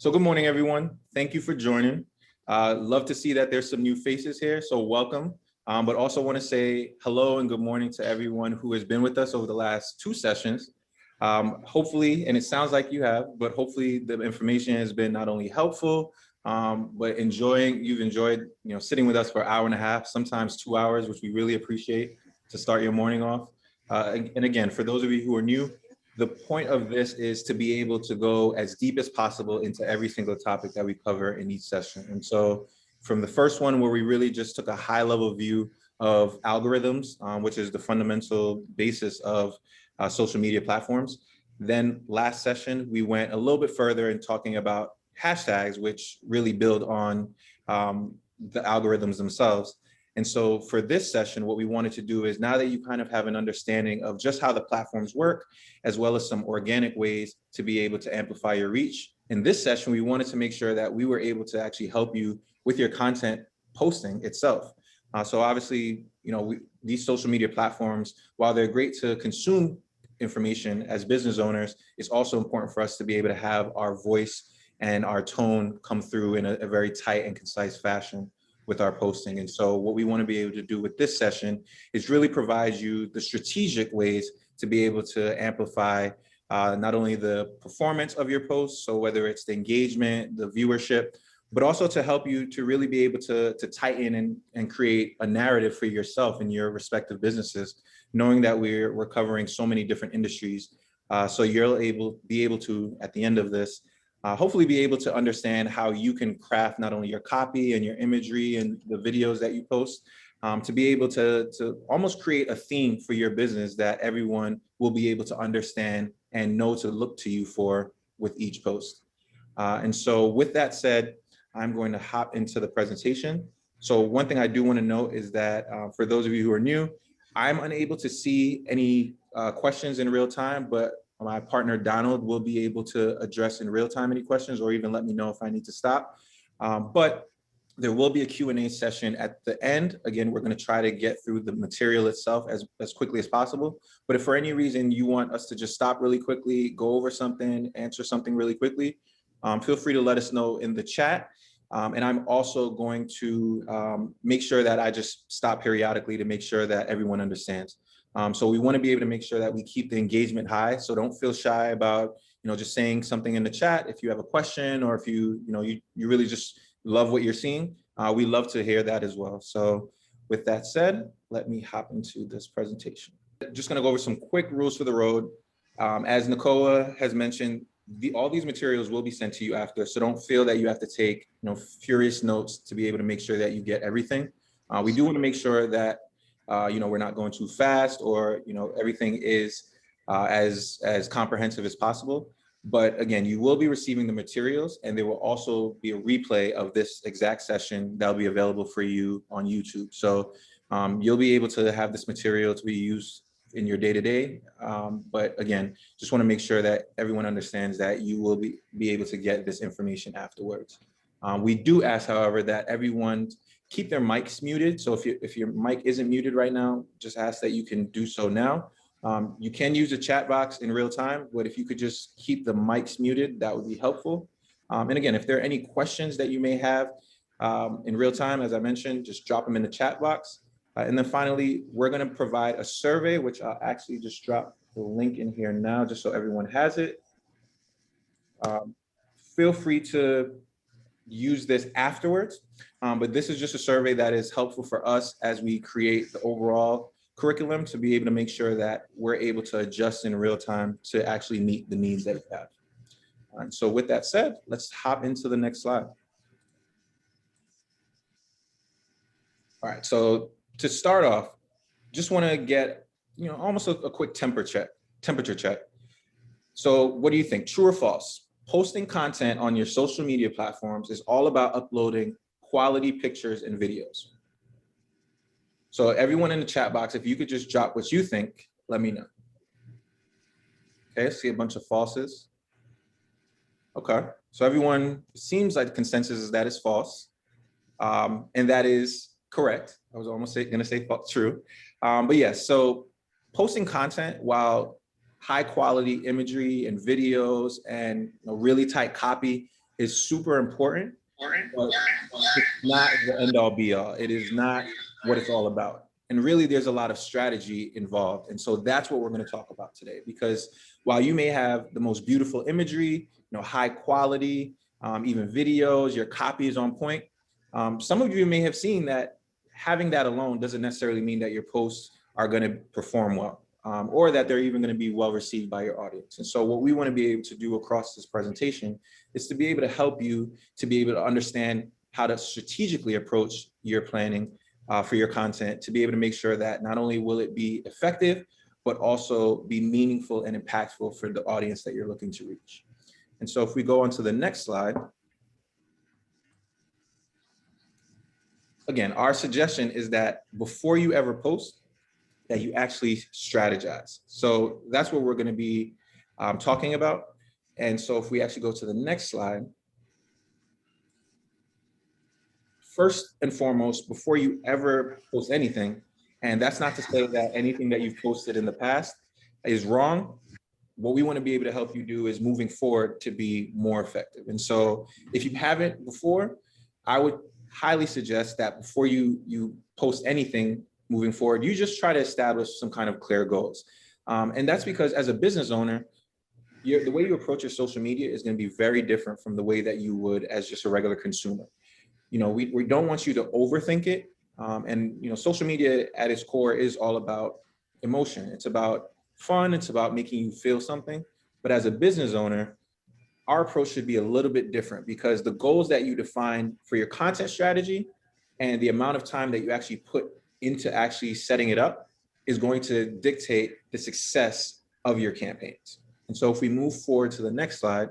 So good morning, everyone. Thank you for joining. Love to see that there's some new faces here, so welcome. But also want to say hello and good morning to everyone who has been with us over the last two sessions. Hopefully, and it sounds like you have, but hopefully the information has been not only helpful, but you've enjoyed sitting with us for an hour and a half, sometimes 2 hours, which we really appreciate to start your morning off. And again, for those of you who are new, the point of this is to be able to go as deep as possible into every single topic that we cover in each session. And so from the first one where we really just took a high level view of algorithms, which is the fundamental basis of social media platforms. Then last session, we went a little bit further in talking about hashtags, which really build on the algorithms themselves. And so for this session, what we wanted to do is, now that you kind of have an understanding of just how the platforms work, as well as some organic ways to be able to amplify your reach, in this session, we wanted to make sure that we were able to actually help you with your content posting itself. So obviously, these social media platforms, while they're great to consume information as business owners, it's also important for us to be able to have our voice and our tone come through in a very tight and concise fashion with our posting. And so what we want to be able to do with this session is really provide you the strategic ways to be able to amplify not only the performance of your posts, so whether it's the engagement, the viewership, but also to help you to really be able to tighten and create a narrative for yourself in your respective businesses, knowing that we're covering so many different industries. So you'll be able to, at the end of this, hopefully be able to understand how you can craft not only your copy and your imagery and the videos that you post, to be able to almost create a theme for your business that everyone will be able to understand and know to look to you for with each post. And so with that said, I'm going to hop into the presentation. So one thing I do want to note is that for those of you who are new, I'm unable to see any questions in real time, but my partner Donald will be able to address in real time any questions, or even let me know if I need to stop. But there will be a Q&A session at the end. Again, we're going to try to get through the material itself as quickly as possible. But if for any reason you want us to just stop really quickly, go over something, answer something really quickly, feel free to let us know in the chat. And I'm also going to make sure that I just stop periodically to make sure that everyone understands. So we want to be able to make sure that we keep the engagement high. So don't feel shy about, just saying something in the chat. If you have a question, or if you really just love what you're seeing, we love to hear that as well. So with that said, let me hop into this presentation. Just going to go over some quick rules for the road. As Nicola has mentioned, all these materials will be sent to you after, so don't feel that you have to take furious notes to be able to make sure that you get everything. We do want to make sure that we're not going too fast, or everything is as comprehensive as possible. But again, you will be receiving the materials, and there will also be a replay of this exact session that'll be available for you on YouTube. So you'll be able to have this material to be used in your day-to-day. But again, just want to make sure that everyone understands that you will be able to get this information afterwards. We do ask, however, that everyone keep their mics muted. So if your mic isn't muted right now, just ask that you can do so now. You can use the chat box in real time, but if you could just keep the mics muted, that would be helpful. And again, if there are any questions that you may have in real time, as I mentioned, just drop them in the chat box. And then finally, we're going to provide a survey, which I'll actually just drop the link in here now, just so everyone has it. Feel free to use this afterwards, but this is just a survey that is helpful for us as we create the overall curriculum, to be able to make sure that we're able to adjust in real time to actually meet the needs that we have. And so with that said, let's hop into the next slide. All right, so to start off, just want to get almost a quick temperature check. So what do you think? True or false? Posting content on your social media platforms is all about uploading quality pictures and videos. So everyone in the chat box, if you could just drop what you think, let me know. Okay, see a bunch of falses. Okay, so everyone, seems like the consensus is that it's false. And that is correct. I was almost gonna say true. But yes, so posting content, while high quality imagery and videos and really tight copy is super important, but it's not the end all be all. It is not what it's all about. And really, there's a lot of strategy involved. And so that's what we're going to talk about today, because while you may have the most beautiful imagery, high quality, even videos, your copy is on point. Some of you may have seen that having that alone doesn't necessarily mean that your posts are going to perform well, or that they're even going to be well received by your audience. And so what we want to be able to do across this presentation is to be able to help you to be able to understand how to strategically approach your planning for your content, to be able to make sure that not only will it be effective, but also be meaningful and impactful for the audience that you're looking to reach. And so if we go on to the next slide, again, our suggestion is that before you ever post, that you actually strategize. So that's what we're going to be talking about. And so if we actually go to the next slide, first and foremost, before you ever post anything, and that's not to say that anything that you've posted in the past is wrong, what we want to be able to help you do is moving forward to be more effective. And so if you haven't before, I would highly suggest that before you post anything moving forward, you just try to establish some kind of clear goals. And that's because as a business owner, the way you approach your social media is going to be very different from the way that you would as just a regular consumer. We don't want you to overthink it. And social media at its core is all about emotion. It's about fun. It's about making you feel something. But as a business owner, our approach should be a little bit different, because the goals that you define for your content strategy and the amount of time that you actually put into actually setting it up is going to dictate the success of your campaigns. And so if we move forward to the next slide,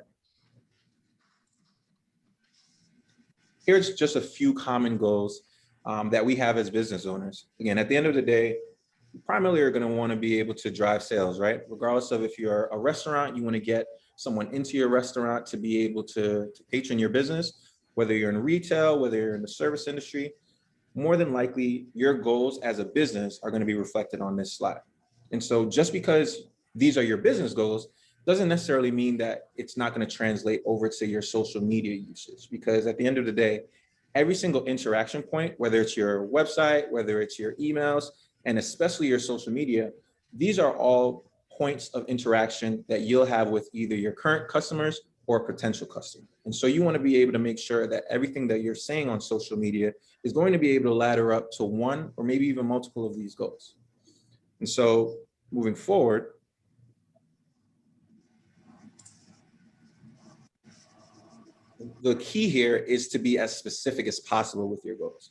here's just a few common goals that we have as business owners. Again, at the end of the day, you primarily are going to want to be able to drive sales, right? Regardless of if you're a restaurant, you want to get someone into your restaurant to be able to patron your business, whether you're in retail, whether you're in the service industry, more than likely your goals as a business are going to be reflected on this slide. And so just because these are your business goals doesn't necessarily mean that it's not going to translate over to your social media usage, because at the end of the day, every single interaction point, whether it's your website, whether it's your emails, and especially your social media, these are all points of interaction that you'll have with either your current customers or potential customers. And so you want to be able to make sure that everything that you're saying on social media is going to be able to ladder up to one or maybe even multiple of these goals. And so moving forward, the key here is to be as specific as possible with your goals,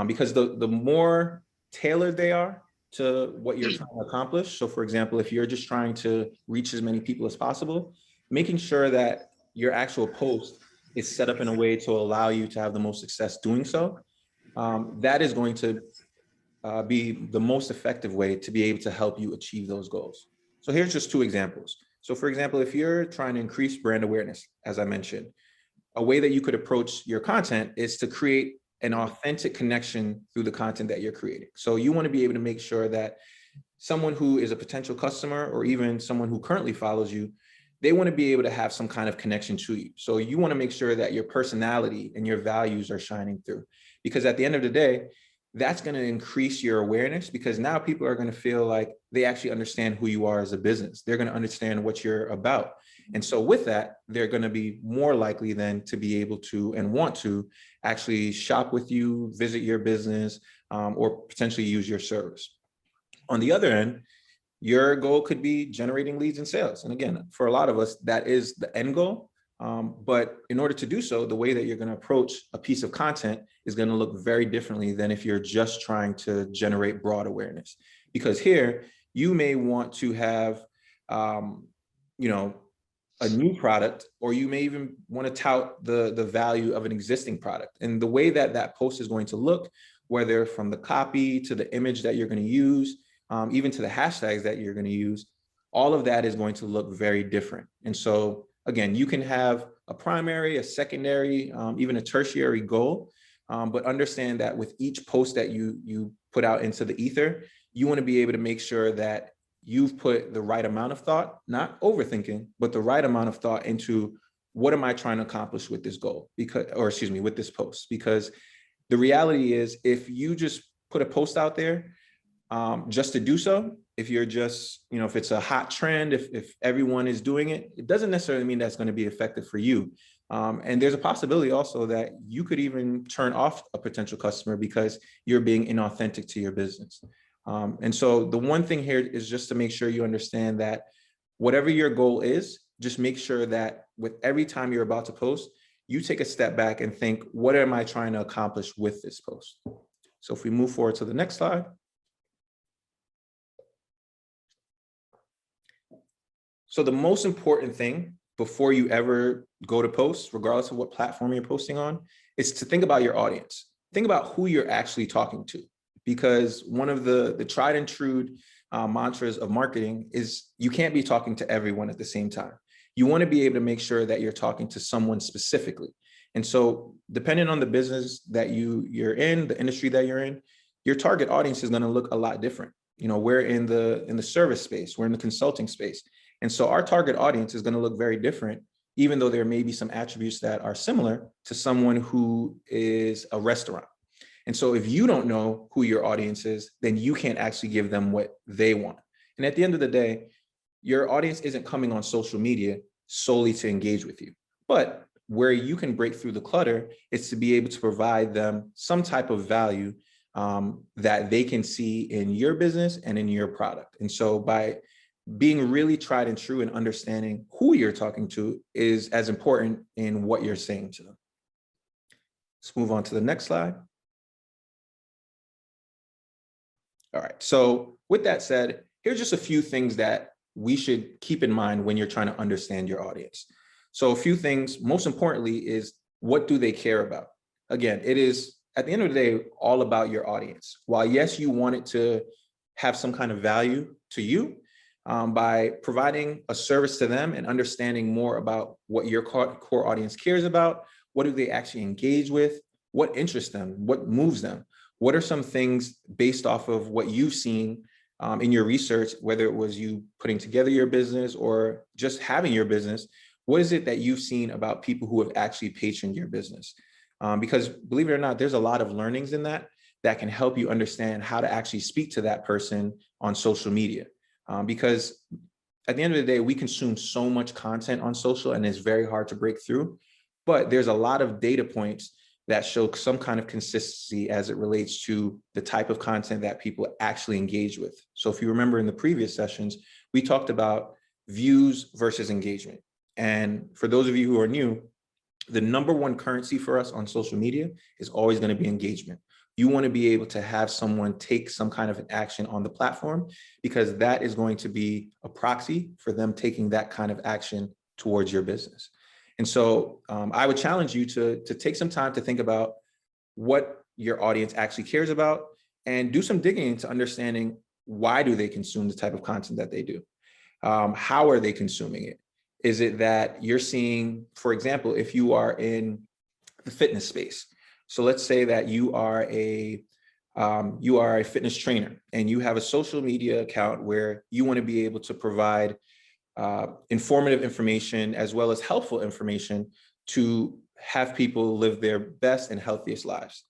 because the more tailored they are to what you're trying to accomplish. So for example, if you're just trying to reach as many people as possible, making sure that your actual post is set up in a way to allow you to have the most success doing so, that is going to be the most effective way to be able to help you achieve those goals. So here's just two examples. So for example, if you're trying to increase brand awareness, as I mentioned, a way that you could approach your content is to create an authentic connection through the content that you're creating. So you want to be able to make sure that someone who is a potential customer or even someone who currently follows you, they want to be able to have some kind of connection to you. So you want to make sure that your personality and your values are shining through, because at the end of the day, that's going to increase your awareness, because now people are going to feel like they actually understand who you are as a business. They're going to understand what you're about. And so with that, they're going to be more likely then to be able to and want to actually shop with you, visit your business, or potentially use your service. On the other end, your goal could be generating leads and sales. And again, for a lot of us, that is the end goal. But in order to do so, the way that you're going to approach a piece of content is going to look very differently than if you're just trying to generate broad awareness. Because here, you may want to have, a new product, or you may even want to tout the value of an existing product. And the way that that post is going to look, whether from the copy to the image that you're going to use, even to the hashtags that you're going to use, all of that is going to look very different. And so again, you can have a primary, a secondary, even a tertiary goal, but understand that with each post that you put out into the ether, you want to be able to make sure that you've put the right amount of thought, not overthinking, but the right amount of thought into what am I trying to accomplish with this goal? With this post? Because the reality is, if you just put a post out there just to do so, if you're just, if it's a hot trend, if everyone is doing it, it doesn't necessarily mean that's going to be effective for you. And there's a possibility also that you could even turn off a potential customer because you're being inauthentic to your business. And so the one thing here is just to make sure you understand that whatever your goal is, just make sure that with every time you're about to post, you take a step back and think, what am I trying to accomplish with this post? So if we move forward to the next slide. So the most important thing before you ever go to post, regardless of what platform you're posting on, is to think about your audience. Think about who you're actually talking to, because one of the tried and true mantras of marketing is you can't be talking to everyone at the same time. You want to be able to make sure that you're talking to someone specifically. And so depending on the business that you're in, the industry that you're in, your target audience is going to look a lot different. We're in the service space, we're in the consulting space. And so our target audience is going to look very different, even though there may be some attributes that are similar to someone who is a restaurant. And so if you don't know who your audience is, then you can't actually give them what they want. And at the end of the day, your audience isn't coming on social media solely to engage with you. But where you can break through the clutter is to be able to provide them some type of value that they can see in your business and in your product. And so by being really tried and true and understanding who you're talking to is as important in what you're saying to them. Let's move on to the next slide. All right, so with that said, here's just a few things that we should keep in mind when you're trying to understand your audience. So a few things, most importantly, is what do they care about? Again, it is at the end of the day, all about your audience. While yes, you want it to have some kind of value to you, by providing a service to them and understanding more about what your core audience cares about, what do they actually engage with, what interests them, what moves them, what are some things based off of what you've seen in your research, whether it was you putting together your business or just having your business, what is it that you've seen about people who have actually patroned your business? Because believe it or not, there's a lot of learnings in that can help you understand how to actually speak to that person on social media. Because at the end of the day, we consume so much content on social and it's very hard to break through, but there's a lot of data points that show some kind of consistency as it relates to the type of content that people actually engage with. So if you remember in the previous sessions, we talked about views versus engagement. And for those of you who are new, the number one currency for us on social media is always going to be engagement. You want to be able to have someone take some kind of an action on the platform, because that is going to be a proxy for them taking that kind of action towards your business. And so I would challenge you to take some time to think about what your audience actually cares about and do some digging into understanding why do they consume the type of content that they do? How are they consuming it? Is it that you're seeing, for example, if you are in the fitness space, so let's say that you are a fitness trainer and you have a social media account where you want to be able to provide informative information as well as helpful information to have people live their best and healthiest lives.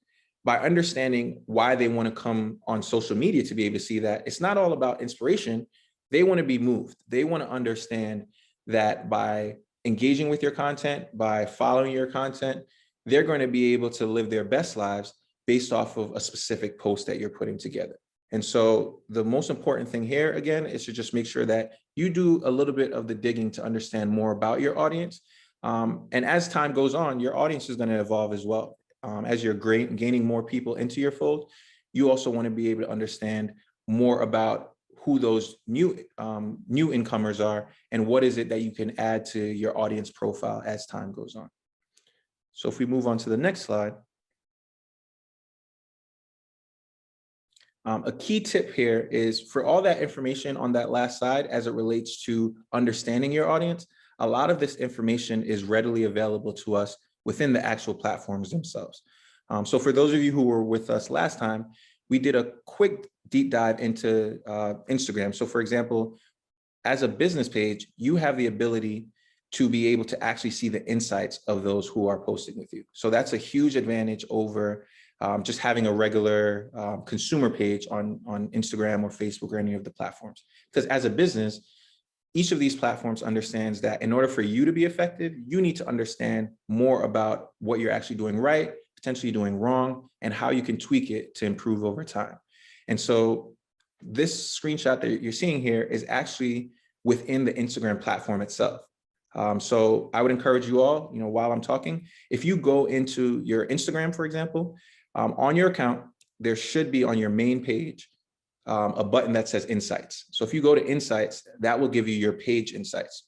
By understanding why they want to come on social media to be able to see that, it's not all about inspiration. They want to be moved. They want to understand that by engaging with your content, by following your content, they're going to be able to live their best lives based off of a specific post that you're putting together. And so the most important thing here, again, is to just make sure that you do a little bit of the digging to understand more about your audience. And as time goes on, your audience is going to evolve as well. As you're gaining more people into your fold, you also want to be able to understand more about who those new incomers are and what is it that you can add to your audience profile as time goes on. So if we move on to the next slide. A key tip here is for all that information on that last slide as it relates to understanding your audience, a lot of this information is readily available to us within the actual platforms themselves. So for those of you who were with us last time, we did a quick deep dive into Instagram. So for example, as a business page, you have the ability to be able to actually see the insights of those who are posting with you. So that's a huge advantage over just having a regular consumer page on Instagram or Facebook or any of the platforms. Because as a business, each of these platforms understands that in order for you to be effective, you need to understand more about what you're actually doing right, potentially doing wrong, and how you can tweak it to improve over time. And so this screenshot that you're seeing here is actually within the Instagram platform itself. So I would encourage you all, while I'm talking, if you go into your Instagram, for example, on your account, there should be on your main page a button that says Insights. So if you go to Insights, that will give you your page insights.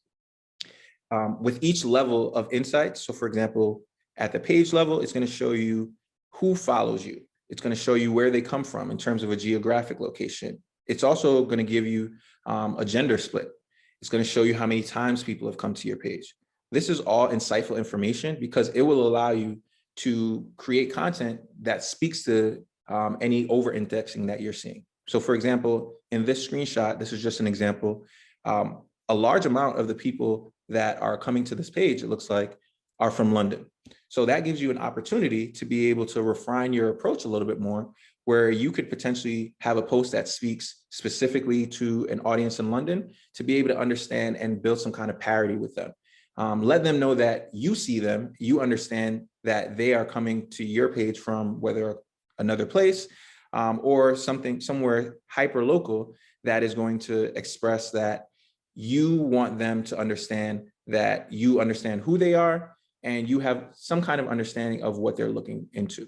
With each level of insights, so for example, at the page level, it's going to show you who follows you. It's going to show you where they come from in terms of a geographic location. It's also going to give you a gender split. It's going to show you how many times people have come to your page. This is all insightful information because it will allow you to create content that speaks to any over-indexing that you're seeing. So for example, in this screenshot, this is just an example, a large amount of the people that are coming to this page, it looks like, are from London. So that gives you an opportunity to be able to refine your approach a little bit more, where you could potentially have a post that speaks specifically to an audience in London to be able to understand and build some kind of parity with them. Let them know that you see them, you understand that they are coming to your page from whether another place or somewhere hyper local that is going to express that you want them to understand that you understand who they are and you have some kind of understanding of what they're looking into.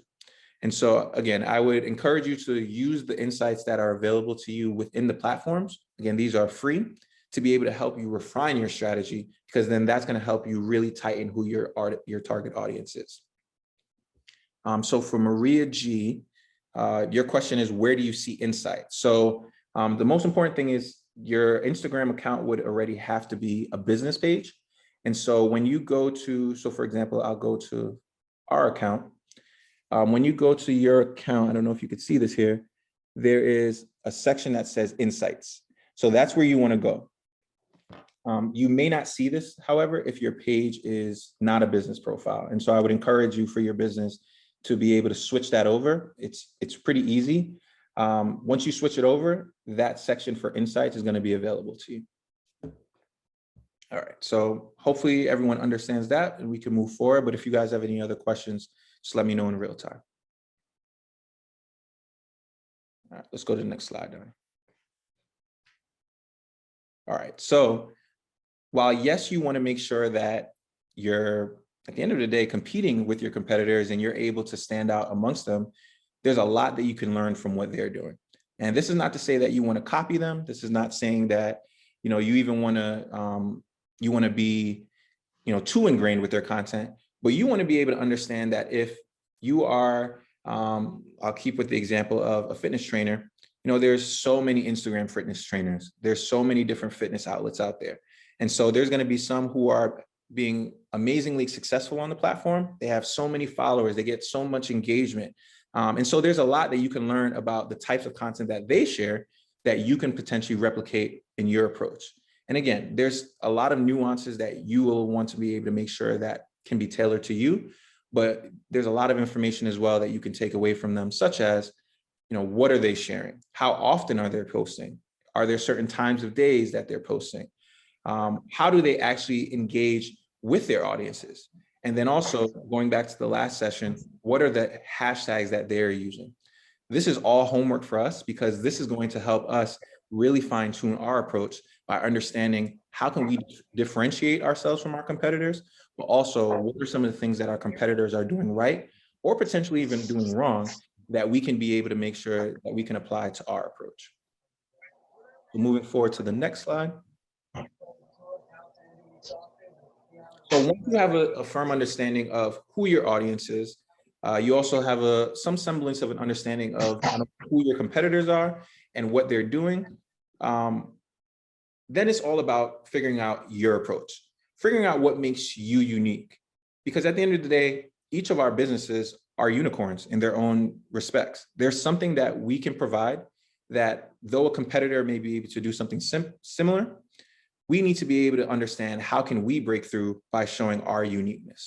And so again, I would encourage you to use the insights that are available to you within the platforms. Again, these are free to be able to help you refine your strategy, because then that's going to help you really tighten who your target audience is. So for Maria G, your question is, where do you see insights? So the most important thing is your Instagram account would already have to be a business page. And so when you go to, so for example, I'll go to our account. When you go to your account, I don't know if you could see this here, there is a section that says Insights. So that's where you want to go. You may not see this, however, if your page is not a business profile. And so I would encourage you for your business to be able to switch that over. It's pretty easy. Once you switch it over, that section for Insights is going to be available to you. All right, so hopefully everyone understands that and we can move forward. But if you guys have any other questions, just let me know in real time. All right, let's go to the next slide, Donnie. All right, so while yes, you want to make sure that you're, at the end of the day, competing with your competitors and you're able to stand out amongst them, there's a lot that you can learn from what they're doing. And this is not to say that you want to copy them. This is not saying that, you even want to be, too ingrained with their content, but you want to be able to understand that if you are, I'll keep with the example of a fitness trainer, there's so many Instagram fitness trainers. There's so many different fitness outlets out there. And so there's going to be some who are being amazingly successful on the platform. They have so many followers, they get so much engagement. And so there's a lot that you can learn about the types of content that they share that you can potentially replicate in your approach. And again, there's a lot of nuances that you will want to be able to make sure that can be tailored to you, but there's a lot of information as well that you can take away from them, such as, what are they sharing? How often are they posting? Are there certain times of days that they're posting? How do they actually engage with their audiences? And then also going back to the last session, what are the hashtags that they're using? This is all homework for us because this is going to help us really fine tune our approach by understanding how can we differentiate ourselves from our competitors, but also what are some of the things that our competitors are doing right or potentially even doing wrong that we can be able to make sure that we can apply to our approach. So moving forward to the next slide. So once you have a firm understanding of who your audience is, you also have some semblance of an understanding of who your competitors are and what they're doing. Then it's all about figuring out your approach, figuring out what makes you unique. Because at the end of the day, each of our businesses are unicorns in their own respects. There's something that we can provide that though a competitor may be able to do something similar, we need to be able to understand how can we break through by showing our uniqueness.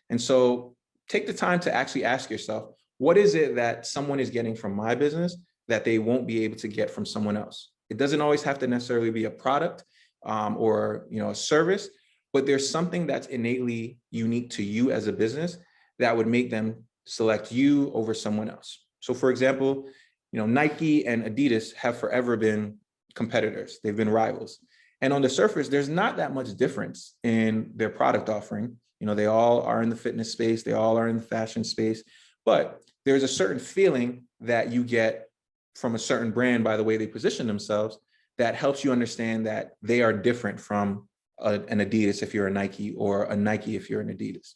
And so take the time to actually ask yourself, what is it that someone is getting from my business that they won't be able to get from someone else? It doesn't always have to necessarily be a product or a service, but there's something that's innately unique to you as a business that would make them select you over someone else. So for example, Nike and Adidas have forever been competitors. They've been rivals. And on the surface, there's not that much difference in their product offering. They all are in the fitness space. They all are in the fashion space, but there's a certain feeling that you get from a certain brand by the way they position themselves that helps you understand that they are different from an Adidas if you're a Nike, or a Nike if you're an Adidas.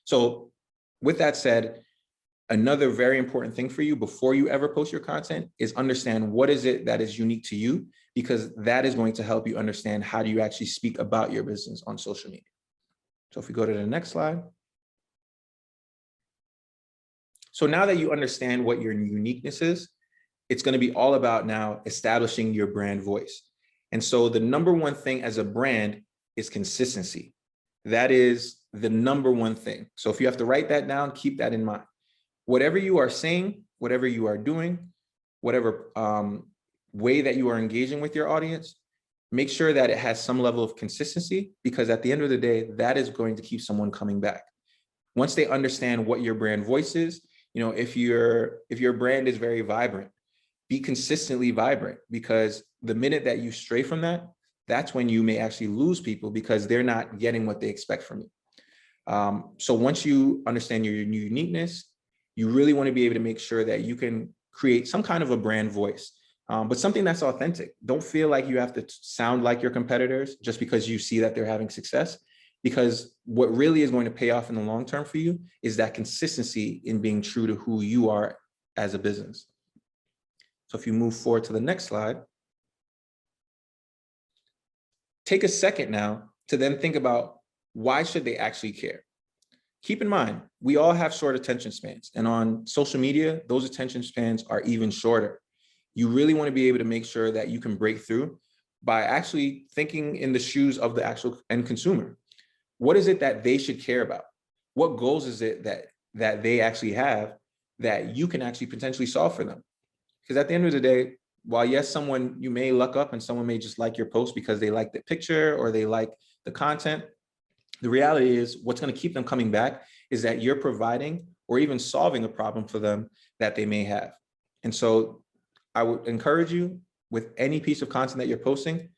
So with that said, another very important thing for you before you ever post your content is understand what is it that is unique to you, because that is going to help you understand how do you actually speak about your business on social media. So if we go to the next slide. So now that you understand what your uniqueness is, it's going to be all about now establishing your brand voice. And so the number one thing as a brand is consistency. That is the number one thing. So if you have to write that down, keep that in mind. Whatever you are saying, whatever you are doing, whatever way that you are engaging with your audience, make sure that it has some level of consistency, because at the end of the day, that is going to keep someone coming back. Once they understand what your brand voice is, if your brand is very vibrant, be consistently vibrant, because the minute that you stray from that, that's when you may actually lose people because they're not getting what they expect from you. So once you understand your uniqueness, you really want to be able to make sure that you can create some kind of a brand voice, but something that's authentic. Don't feel like you have to sound like your competitors just because you see that they're having success, because what really is going to pay off in the long term for you is that consistency in being true to who you are as a business. So if you move forward to the next slide, take a second now to then think about, why should they actually care? Keep in mind, we all have short attention spans, and on social media, those attention spans are even shorter. You really want to be able to make sure that you can break through by actually thinking in the shoes of the actual end consumer. What is it that they should care about? What goals is it that they actually have that you can actually potentially solve for them? Because at the end of the day, while yes, you may luck up and someone may just like your post because they like the picture or they like the content, the reality is what's going to keep them coming back is that you're providing or even solving a problem for them that they may have. And so I would encourage you, with any piece of content that you're posting,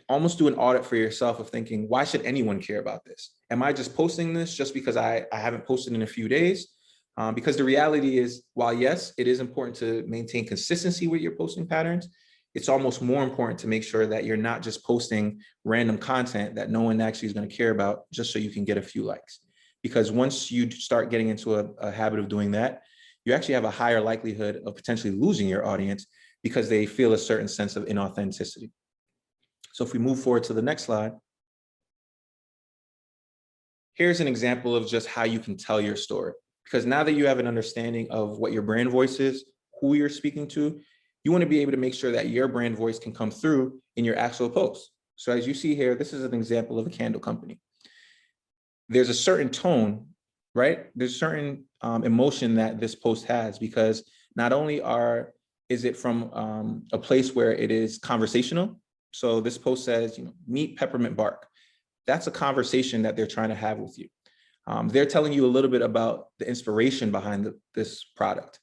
almost do an audit for yourself of thinking, why should anyone care about this? Am I just posting this just because I haven't posted in a few days? Because the reality is, while yes, it is important to maintain consistency with your posting patterns, it's almost more important to make sure that you're not just posting random content that no one actually is going to care about just so you can get a few likes. Because once you start getting into a habit of doing that, you actually have a higher likelihood of potentially losing your audience because they feel a certain sense of inauthenticity. So if we move forward to the next slide, here's an example of just how you can tell your story. Because now that you have an understanding of what your brand voice is, who you're speaking to, you want to be able to make sure that your brand voice can come through in your actual post. So as you see here, this is an example of a candle company. There's a certain tone, right? There's a certain emotion that this post has, because not only is it from a place where it is conversational. So this post says, meet peppermint bark. That's a conversation that they're trying to have with you. They're telling you a little bit about the inspiration behind this product.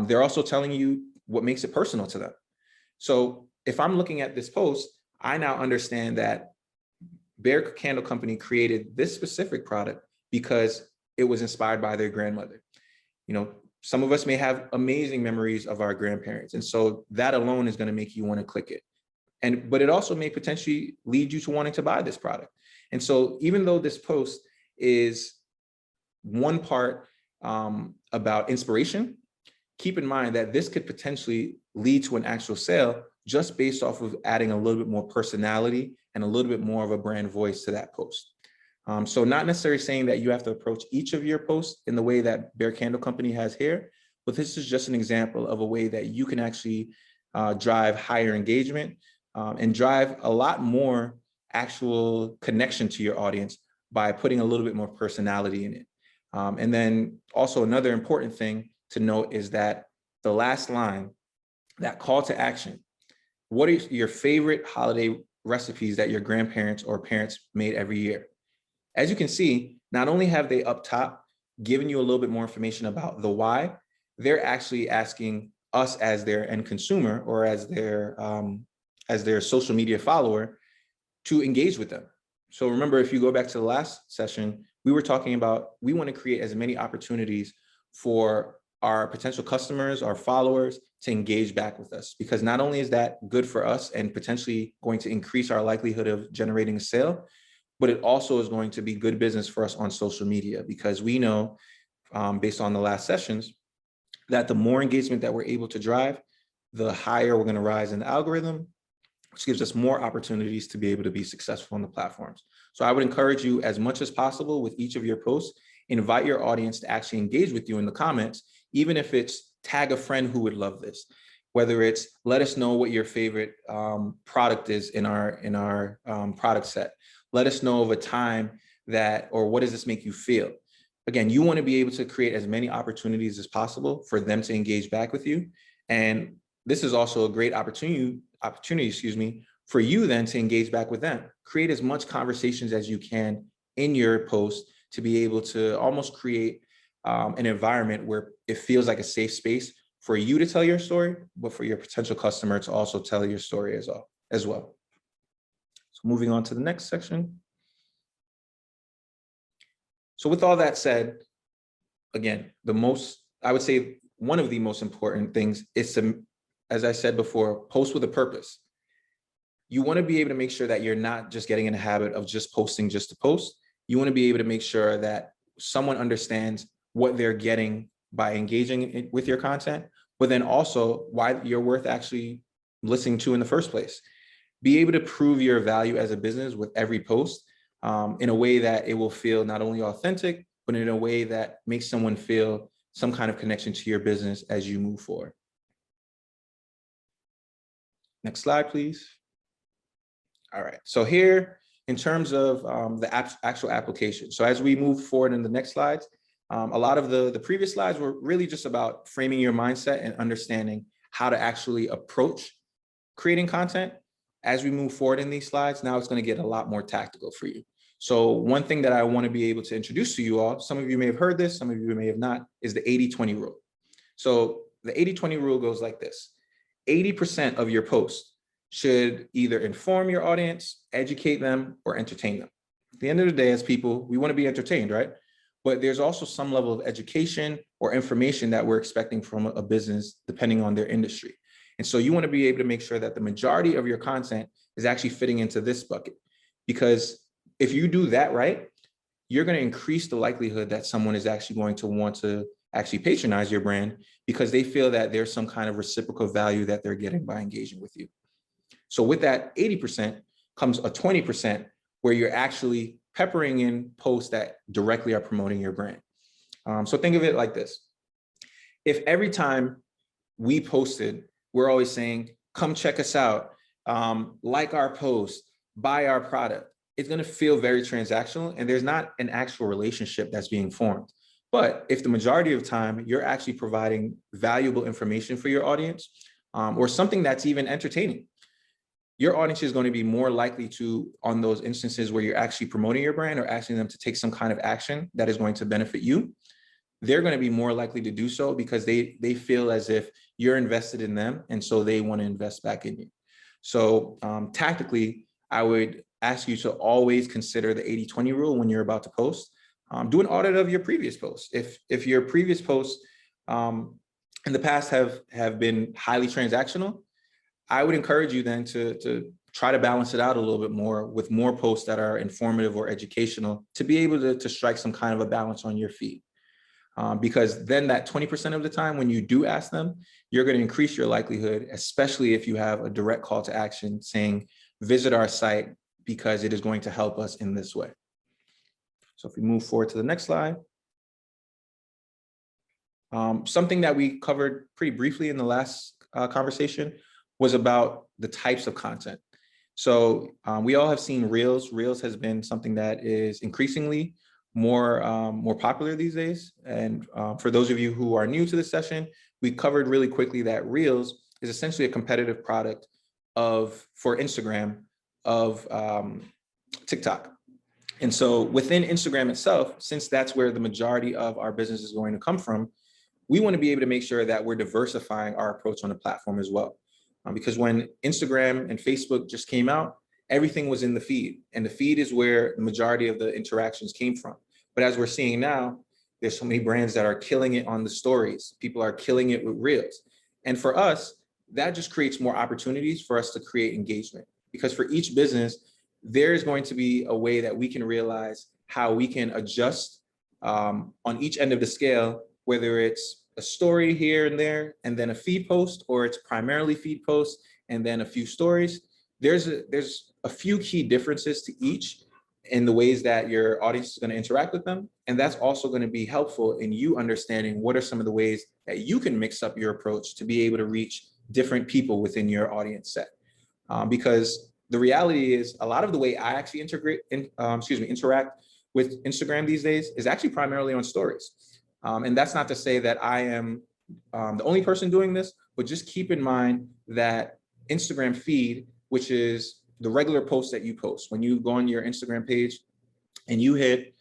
They're also telling you what makes it personal to them. So if I'm looking at this post, I now understand that Bear Candle Company created this specific product because it was inspired by their grandmother. Some of us may have amazing memories of our grandparents. And so that alone is going to make you want to click it. But it also may potentially lead you to wanting to buy this product. And so even though this post is one part about inspiration, keep in mind that this could potentially lead to an actual sale just based off of adding a little bit more personality and a little bit more of a brand voice to that post. So not necessarily saying that you have to approach each of your posts in the way that Bear Candle Company has here, but this is just an example of a way that you can actually drive higher engagement and drive a lot more actual connection to your audience by putting a little bit more personality in it. And then also another important thing to note is that the last line, that call to action. What are your favorite holiday recipes that your grandparents or parents made every year? As you can see, not only have they up top given you a little bit more information about the why, they're actually asking us as their end consumer or as their social media follower to engage with them. So remember, if you go back to the last session, we were talking about, we want to create as many opportunities for our potential customers, our followers, to engage back with us, because not only is that good for us and potentially going to increase our likelihood of generating a sale, but it also is going to be good business for us on social media, because we know, based on the last sessions, that the more engagement that we're able to drive, the higher we're going to rise in the algorithm, which gives us more opportunities to be able to be successful on the platforms. So I would encourage you, as much as possible with each of your posts, invite your audience to actually engage with you in the comments, even if it's tag a friend who would love this, whether it's let us know what your favorite product is in our product set. Let us know of a time that, or what does this make you feel? Again, you want to be able to create as many opportunities as possible for them to engage back with you. And this is also a great opportunity, for you then to engage back with them. Create as much conversations as you can in your post to be able to almost create an environment where it feels like a safe space for you to tell your story, but for your potential customer to also tell your story as well. So moving on to the next section. So with all that said, again, I would say one of the most important things is to, as I said before, post with a purpose. You want to be able to make sure that you're not just getting in a habit of just posting just to post. You want to be able to make sure that someone understands what they're getting by engaging with your content, but then also why you're worth actually listening to in the first place. Be able to prove your value as a business with every post in a way that it will feel not only authentic, but in a way that makes someone feel some kind of connection to your business as you move forward. Next slide, please. All right, so here, in terms of the actual application. So as we move forward in the next slides, a lot of the previous slides were really just about framing your mindset and understanding how to actually approach creating content. As we move forward in these slides, now it's going to get a lot more tactical for you. So one thing that I want to be able to introduce to you all, some of you may have heard this, some of you may have not, is the 80-20 rule. So the 80-20 rule goes like this: 80% of your posts should either inform your audience, educate them, or entertain them. At the end of the day, as people, we want to be entertained, right? But there's also some level of education or information that we're expecting from a business, depending on their industry. And so you want to be able to make sure that the majority of your content is actually fitting into this bucket. Because if you do that right, you're going to increase the likelihood that someone is actually going to want to actually patronize your brand, because they feel that there's some kind of reciprocal value that they're getting by engaging with you. So with that 80% comes a 20% where you're actually peppering in posts that directly are promoting your brand. So think of it like this. If every time we posted, we're always saying, come check us out, like our post, buy our product, it's going to feel very transactional and there's not an actual relationship that's being formed. But if the majority of time you're actually providing valuable information for your audience, or something that's even entertaining, your audience is going to be more likely to, on those instances where you're actually promoting your brand or asking them to take some kind of action that is going to benefit you, they're going to be more likely to do so because they feel as if you're invested in them, and so they want to invest back in you. So tactically, I would ask you to always consider the 80-20 rule when you're about to post. Do an audit of your previous posts. If your previous posts in the past have been highly transactional, I would encourage you then to try to balance it out a little bit more with more posts that are informative or educational, to be able to strike some kind of a balance on your feed. Because then that 20% of the time when you do ask them, you're going to increase your likelihood, especially if you have a direct call to action saying, visit our site because it is going to help us in this way. So if we move forward to the next slide. Something that we covered pretty briefly in the last conversation was about the types of content. So we all have seen Reels. Reels has been something that is increasingly more popular these days. And for those of you who are new to the session, we covered really quickly that Reels is essentially a competitive product for Instagram of TikTok. And so within Instagram itself, since that's where the majority of our business is going to come from, we want to be able to make sure that we're diversifying our approach on the platform as well. Because when Instagram and Facebook just came out, everything was in the feed, and the feed is where the majority of the interactions came from. But as we're seeing now, there's so many brands that are killing it on the stories. People are killing it with Reels. And for us, that just creates more opportunities for us to create engagement. Because for each business, there is going to be a way that we can realize how we can adjust on each end of the scale, whether it's a story here and there, and then a feed post, or it's primarily feed posts and then a few stories. There's a few key differences to each in the ways that your audience is going to interact with them. And that's also going to be helpful in you understanding what are some of the ways that you can mix up your approach to be able to reach different people within your audience set. Because the reality is a lot of the way I actually interact with Instagram these days is actually primarily on stories. And that's not to say that I am the only person doing this, but just keep in mind that Instagram feed, which is the regular post that you post, when you go on your Instagram page and you hit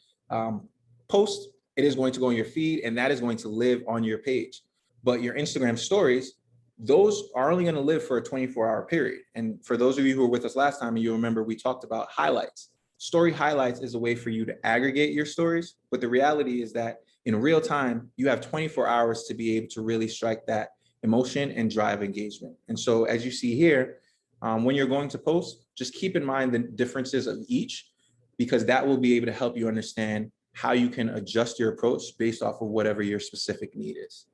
post, it is going to go on your feed, and that is going to live on your page. But your Instagram stories, those are only going to live for a 24-hour period. And for those of you who were with us last time, and you remember we talked about highlights. Story highlights is a way for you to aggregate your stories. But the reality is that in real time, you have 24 hours to be able to really strike that emotion and drive engagement. And so as you see here, when you're going to post, just keep in mind the differences of each, because that will be able to help you understand how you can adjust your approach based off of whatever your specific need is.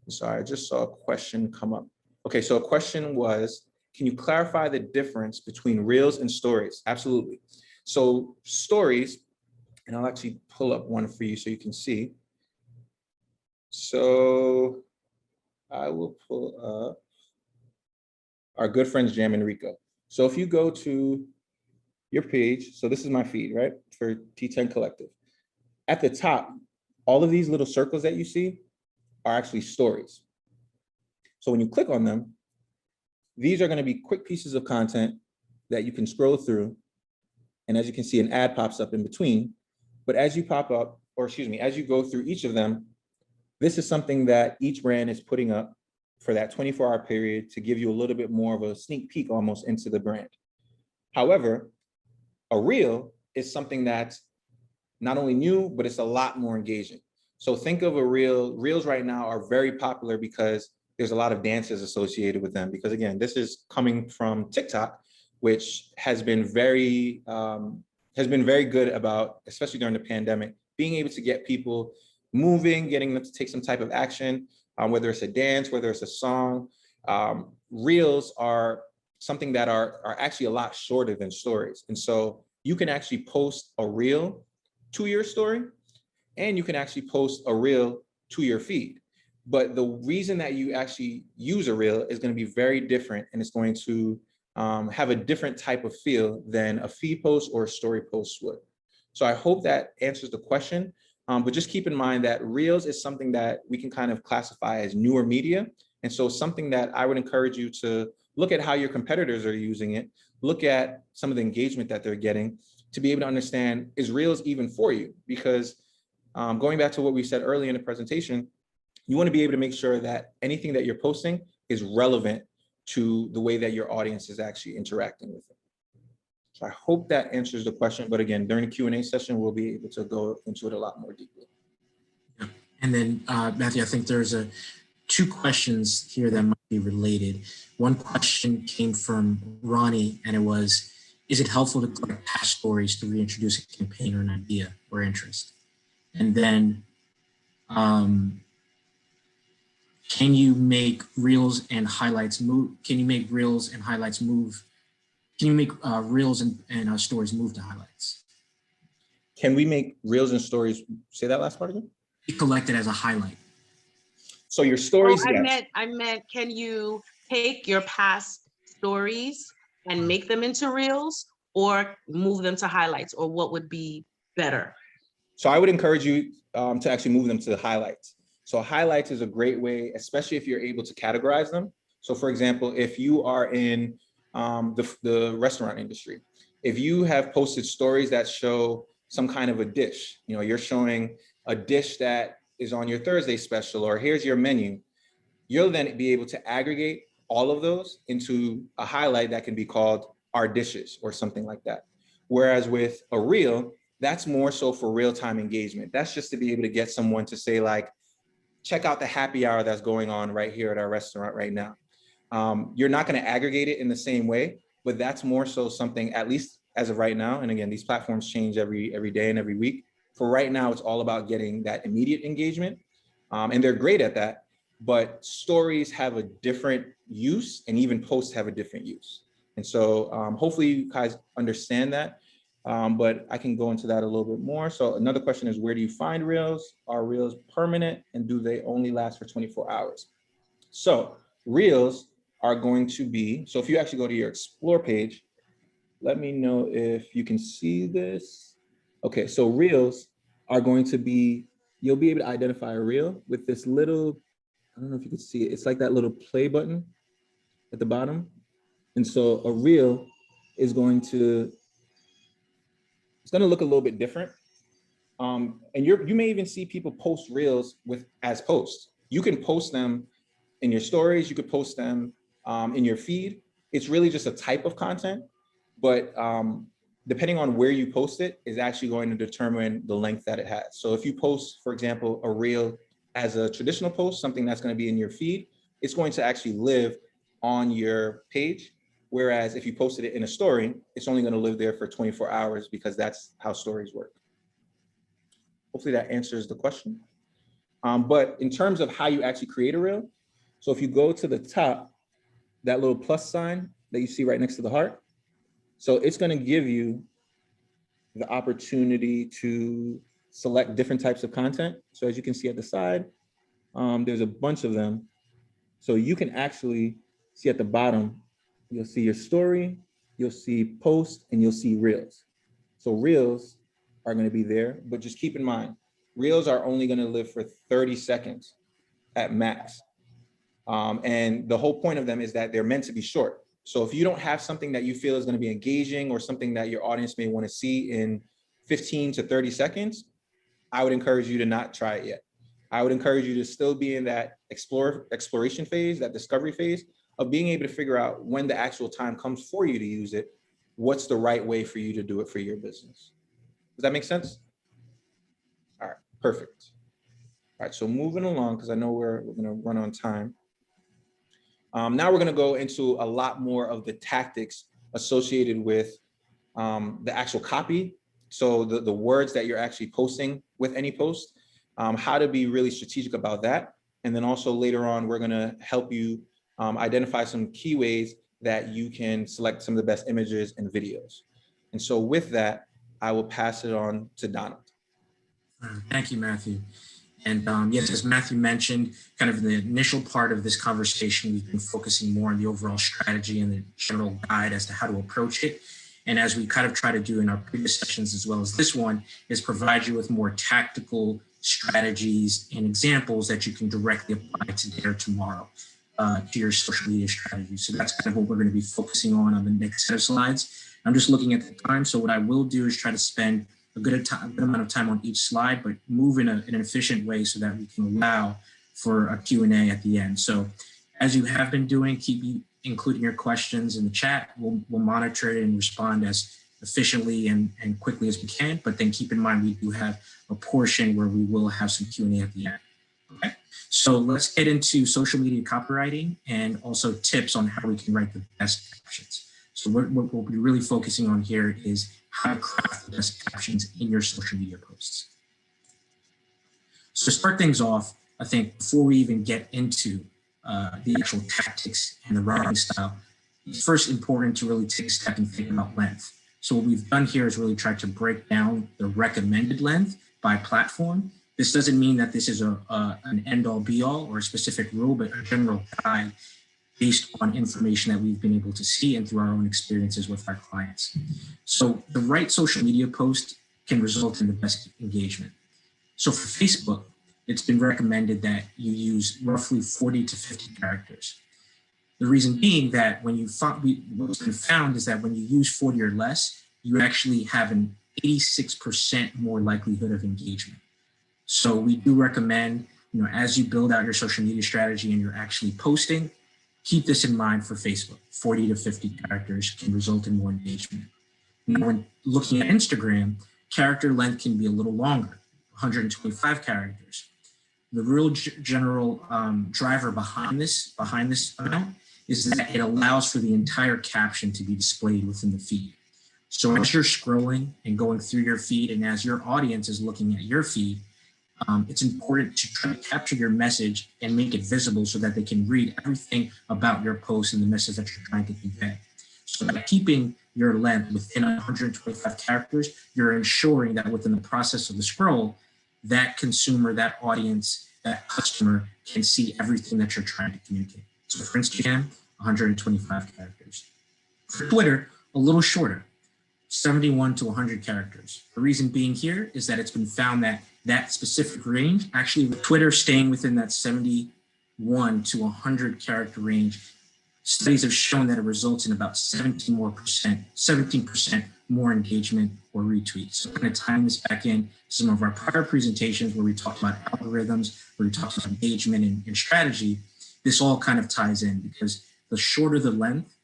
Sorry, I just saw a question come up. Okay, so a question was, can you clarify the difference between Reels and stories? Absolutely. So stories, and I'll actually pull up one for you so you can see. So I will pull up our good friends Jam and Rico. So if you go to your page, so this is my feed, right, for T10 Collective. At the top, all of these little circles that you see are actually stories. So when you click on them, these are going to be quick pieces of content that you can scroll through. And as you can see, an ad pops up in between. But as you as you go through each of them, this is something that each brand is putting up for that 24-hour period to give you a little bit more of a sneak peek almost into the brand. However, a reel is something that's not only new, but it's a lot more engaging. So think of a reel. Reels right now are very popular because there's a lot of dances associated with them. Because again, this is coming from TikTok, which has been very good about, especially during the pandemic, being able to get people moving, getting them to take some type of action, whether it's a dance, whether it's a song. Reels are something that are actually a lot shorter than stories. And so you can actually post a reel to your story, and you can actually post a reel to your feed. But the reason that you actually use a reel is going to be very different, and it's going to have a different type of feel than a feed post or a story post would. So I hope that answers the question. But just keep in mind that Reels is something that we can kind of classify as newer media. And so something that I would encourage you to look at how your competitors are using it, look at some of the engagement that they're getting to be able to understand, is Reels even for you? Because going back to what we said earlier in the presentation, you want to be able to make sure that anything that you're posting is relevant to the way that your audience is actually interacting with it. So I hope that answers the question. But again, during the Q&A session, we'll be able to go into it a lot more deeply. Yeah. And then, Matthew, I think there's two questions here that might be related. One question came from Ronnie, and it was, is it helpful to collect past stories to reintroduce a campaign or an idea or interest? And then, can you make reels and highlights move? Can you make reels and highlights move? Can you make reels and stories move to highlights? Can we make reels and stories? Say that last part again. Be collected as a highlight. So your stories. Oh, I meant, can you take your past stories and make them into reels, or move them to highlights, or what would be better? So I would encourage you to actually move them to the highlights. So highlights is a great way, especially if you're able to categorize them. So for example, if you are in the restaurant industry, if you have posted stories that show some kind of a dish, you know, you're showing a dish that is on your Thursday special, or here's your menu, you'll then be able to aggregate all of those into a highlight that can be called our dishes or something like that. Whereas with a reel, that's more so for real-time engagement. That's just to be able to get someone to say like, check out the happy hour that's going on right here at our restaurant right now. You're not going to aggregate it in the same way, but that's more so something, at least as of right now. And again, these platforms change every day and every week. For right now, it's all about getting that immediate engagement. And they're great at that, but stories have a different use, and even posts have a different use. And so hopefully you guys understand that. But I can go into that a little bit more. So another question is, where do you find reels? Are reels permanent, and do they only last for 24 hours? So reels are going to be, so if you actually go to your explore page, let me know if you can see this. Okay, so reels are going to be, you'll be able to identify a reel with this little, I don't know if you can see it. It's like that little play button at the bottom. And so a reel is going to, it's going to look a little bit different. And you may even see people post reels as posts. You can post them in your stories, you could post them in your feed. It's really just a type of content, but depending on where you post it is actually going to determine the length that it has. So if you post, for example, a reel as a traditional post, something that's going to be in your feed, it's going to actually live on your page. Whereas if you posted it in a story, it's only going to live there for 24 hours because that's how stories work. Hopefully that answers the question. But in terms of how you actually create a reel, so if you go to the top, that little plus sign that you see right next to the heart, so it's going to give you the opportunity to select different types of content. So as you can see at the side, there's a bunch of them. So you can actually see at the bottom, you'll see your story, you'll see post, and you'll see reels. So reels are going to be there, but just keep in mind, reels are only going to live for 30 seconds at max. And the whole point of them is that they're meant to be short. So if you don't have something that you feel is going to be engaging, or something that your audience may want to see in 15 to 30 seconds, I would encourage you to not try it yet. I would encourage you to still be in that exploration phase, that discovery phase of being able to figure out when the actual time comes for you to use it, what's the right way for you to do it for your business. Does that make sense? All right, perfect. All right, so moving along, because I know we're going to run on time. Now we're going to go into a lot more of the tactics associated with the actual copy. So the words that you're actually posting with any post, how to be really strategic about that. And then also later on, we're going to help you identify some key ways that you can select some of the best images and videos. And so with that, I will pass it on to Donald. Thank you, Matthew. And yes, as Matthew mentioned, kind of in the initial part of this conversation, we've been focusing more on the overall strategy and the general guide as to how to approach it. And as we kind of try to do in our previous sessions, as well as this one, is provide you with more tactical strategies and examples that you can directly apply today or tomorrow to your social media strategy. So that's kind of what we're going to be focusing on the next set of slides. I'm just looking at the time. So what I will do is try to spend a good amount of time on each slide, but move in an efficient way so that we can allow for a Q&A at the end. So as you have been doing, keep including your questions in the chat. We'll monitor it and respond as efficiently and quickly as we can, but then keep in mind we do have a portion where we will have some Q&A at the end. Okay, so let's get into social media copywriting and also tips on how we can write the best captions. So what we'll be really focusing on here is how to craft the best captions in your social media posts. So to start things off, I think before we even get into the actual tactics and the writing style, it's first important to really take a step and think about length. So what we've done here is really try to break down the recommended length by platform. This doesn't mean that this is an end-all be-all or a specific rule, but a general guide based on information that we've been able to see and through our own experiences with our clients. So the right social media post can result in the best engagement. So for Facebook, it's been recommended that you use roughly 40 to 50 characters. The reason being that what's been found is that when you use 40 or less, you actually have an 86% more likelihood of engagement. So we do recommend, as you build out your social media strategy and you're actually posting, keep this in mind for Facebook. 40 to 50 characters can result in more engagement. Now, when looking at Instagram, character length can be a little longer, 125 characters. The real general driver behind this amount is that it allows for the entire caption to be displayed within the feed. So as you're scrolling and going through your feed, and as your audience is looking at your feed, it's important to try to capture your message and make it visible so that they can read everything about your post and the message that you're trying to convey. So by keeping your length within 125 characters, you're ensuring that within the process of the scroll, that consumer, that audience, that customer can see everything that you're trying to communicate. So for Instagram, 125 characters. For Twitter, a little shorter, 71 to 100 characters. The reason being here is that it's been found that that specific range, actually with Twitter staying within that 71 to 100 character range, studies have shown that it results in about 17% more engagement or retweets. So kind of tying this back in some of our prior presentations where we talked about algorithms, where we talked about engagement and strategy, this all kind of ties in because the shorter the length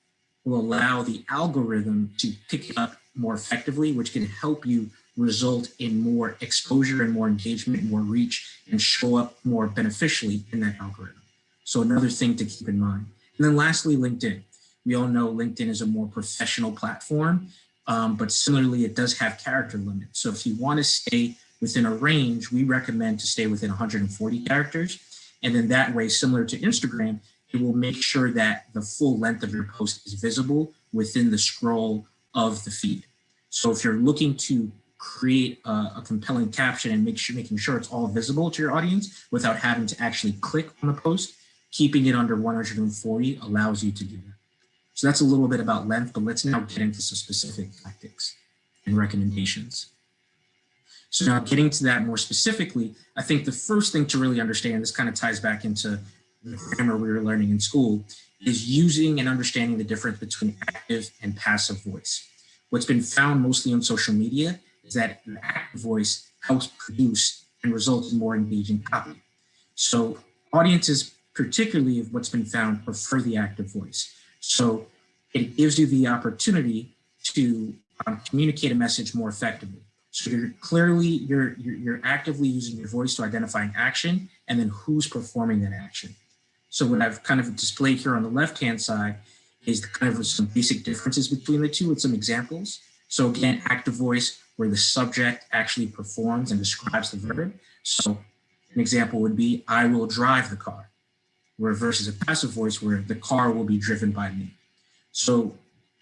will allow the algorithm to pick it up more effectively, which can help you result in more exposure and more engagement, more reach, and show up more beneficially in that algorithm. So another thing to keep in mind. And then lastly, LinkedIn. We all know LinkedIn is a more professional platform, but similarly, it does have character limits. So if you want to stay within a range, we recommend to stay within 140 characters. And then that way, similar to Instagram, it will make sure that the full length of your post is visible within the scroll of the feed. So if you're looking to create a compelling caption and making sure it's all visible to your audience without having to actually click on the post, keeping it under 140 allows you to do that. So that's a little bit about length, but let's now get into some specific tactics and recommendations. So now getting to that more specifically, I think the first thing to really understand, this kind of ties back into the grammar we were learning in school, is using and understanding the difference between active and passive voice. What's been found mostly on social media is that the active voice helps produce and result in more engaging copy. So audiences, particularly of what's been found, prefer the active voice. So it gives you the opportunity to communicate a message more effectively. So you're actively using your voice to identify an action and then who's performing that action. So what I've kind of displayed here on the left-hand side is kind of some basic differences between the two with some examples. So again, active voice, where the subject actually performs and describes the verb. So an example would be, I will drive the car, where versus a passive voice where the car will be driven by me. So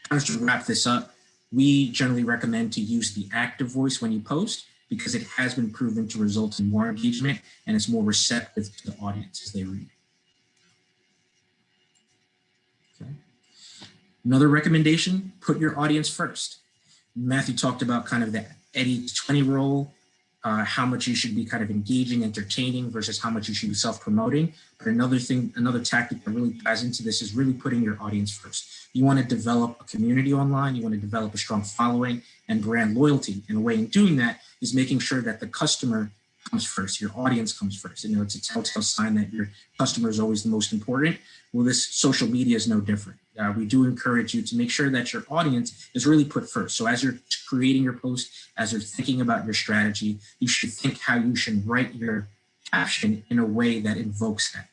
kind of to wrap this up, we generally recommend to use the active voice when you post because it has been proven to result in more engagement and it's more receptive to the audience as they read. Okay. Another recommendation, put your audience first. Matthew talked about kind of the 80-20 rule, how much you should be kind of engaging, entertaining versus how much you should be self-promoting. But another tactic that really ties into this is really putting your audience first. You want to develop a community online, you want to develop a strong following and brand loyalty. And a way in doing that is making sure that the customer comes first, your audience comes first. You know, it's a telltale sign that your customer is always the most important. Well, this social media is no different. We do encourage you to make sure that your audience is really put first. So as you're creating your post, as you're thinking about your strategy, you should think how you should write your caption in a way that invokes that.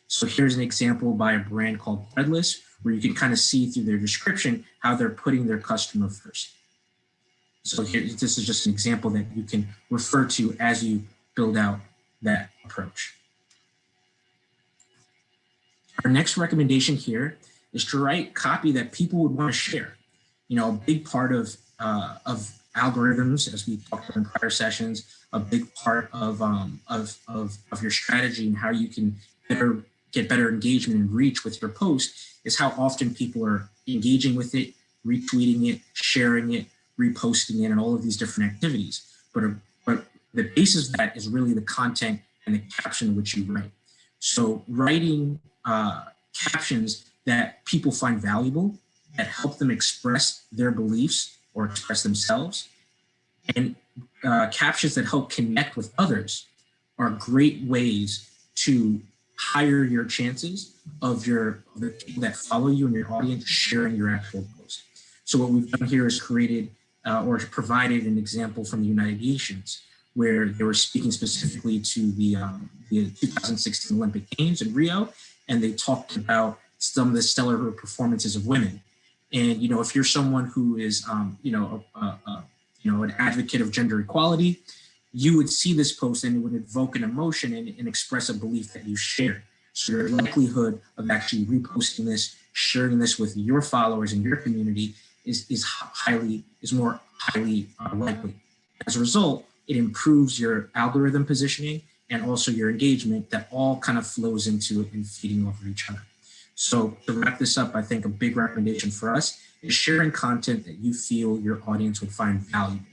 So here's an example by a brand called Threadless, where you can kind of see through their description how they're putting their customer first. So here, this is just an example that you can refer to as you build out that approach. Our next recommendation here is to write copy that people would want to share. You know, a big part of algorithms, as we talked about in prior sessions, a big part of your strategy and how you can better get better engagement and reach with your post is how often people are engaging with it, retweeting it, sharing it, reposting it, and all of these different activities. But the basis of that is really the content and the caption which you write. So writing captions that people find valuable, that help them express their beliefs or express themselves, and captions that help connect with others are great ways to higher your chances of the people that follow you and your audience sharing your actual post. So what we've done here is created or provided an example from the United Nations, where they were speaking specifically to the 2016 Olympic Games in Rio, and they talked about some of the stellar performances of women. And if you're someone who is an advocate of gender equality, you would see this post and it would evoke an emotion and express a belief that you share. So your likelihood of actually reposting this, sharing this with your followers in your community is more highly likely. As a result, it improves your algorithm positioning and also your engagement, that all kind of flows into it and feeding over each other. So to wrap this up, I think a big recommendation for us is sharing content that you feel your audience would find valuable.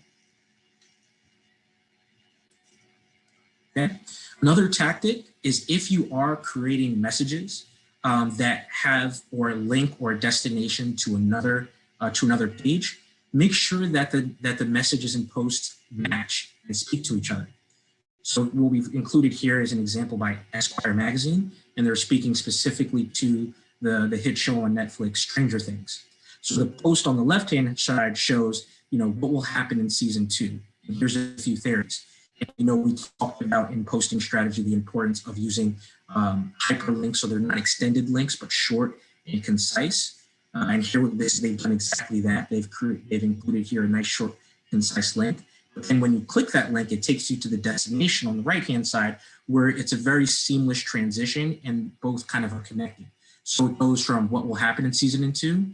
Okay. Another tactic is if you are creating messages that have or a link or a destination to another page, make sure that the messages and posts match and speak to each other. So what we've included here is an example by Esquire magazine, and they're speaking specifically to the hit show on Netflix, Stranger Things. So the post on the left-hand side shows, what will happen in season 2. And here's a few theories. And, we talked about in posting strategy the importance of using hyperlinks, so they're not extended links, but short and concise. And here with this, they've done exactly that. They've included here a nice, short, concise link. But then when you click that link, it takes you to the destination on the right-hand side, where it's a very seamless transition and both kind of are connected. So it goes from what will happen in season 2,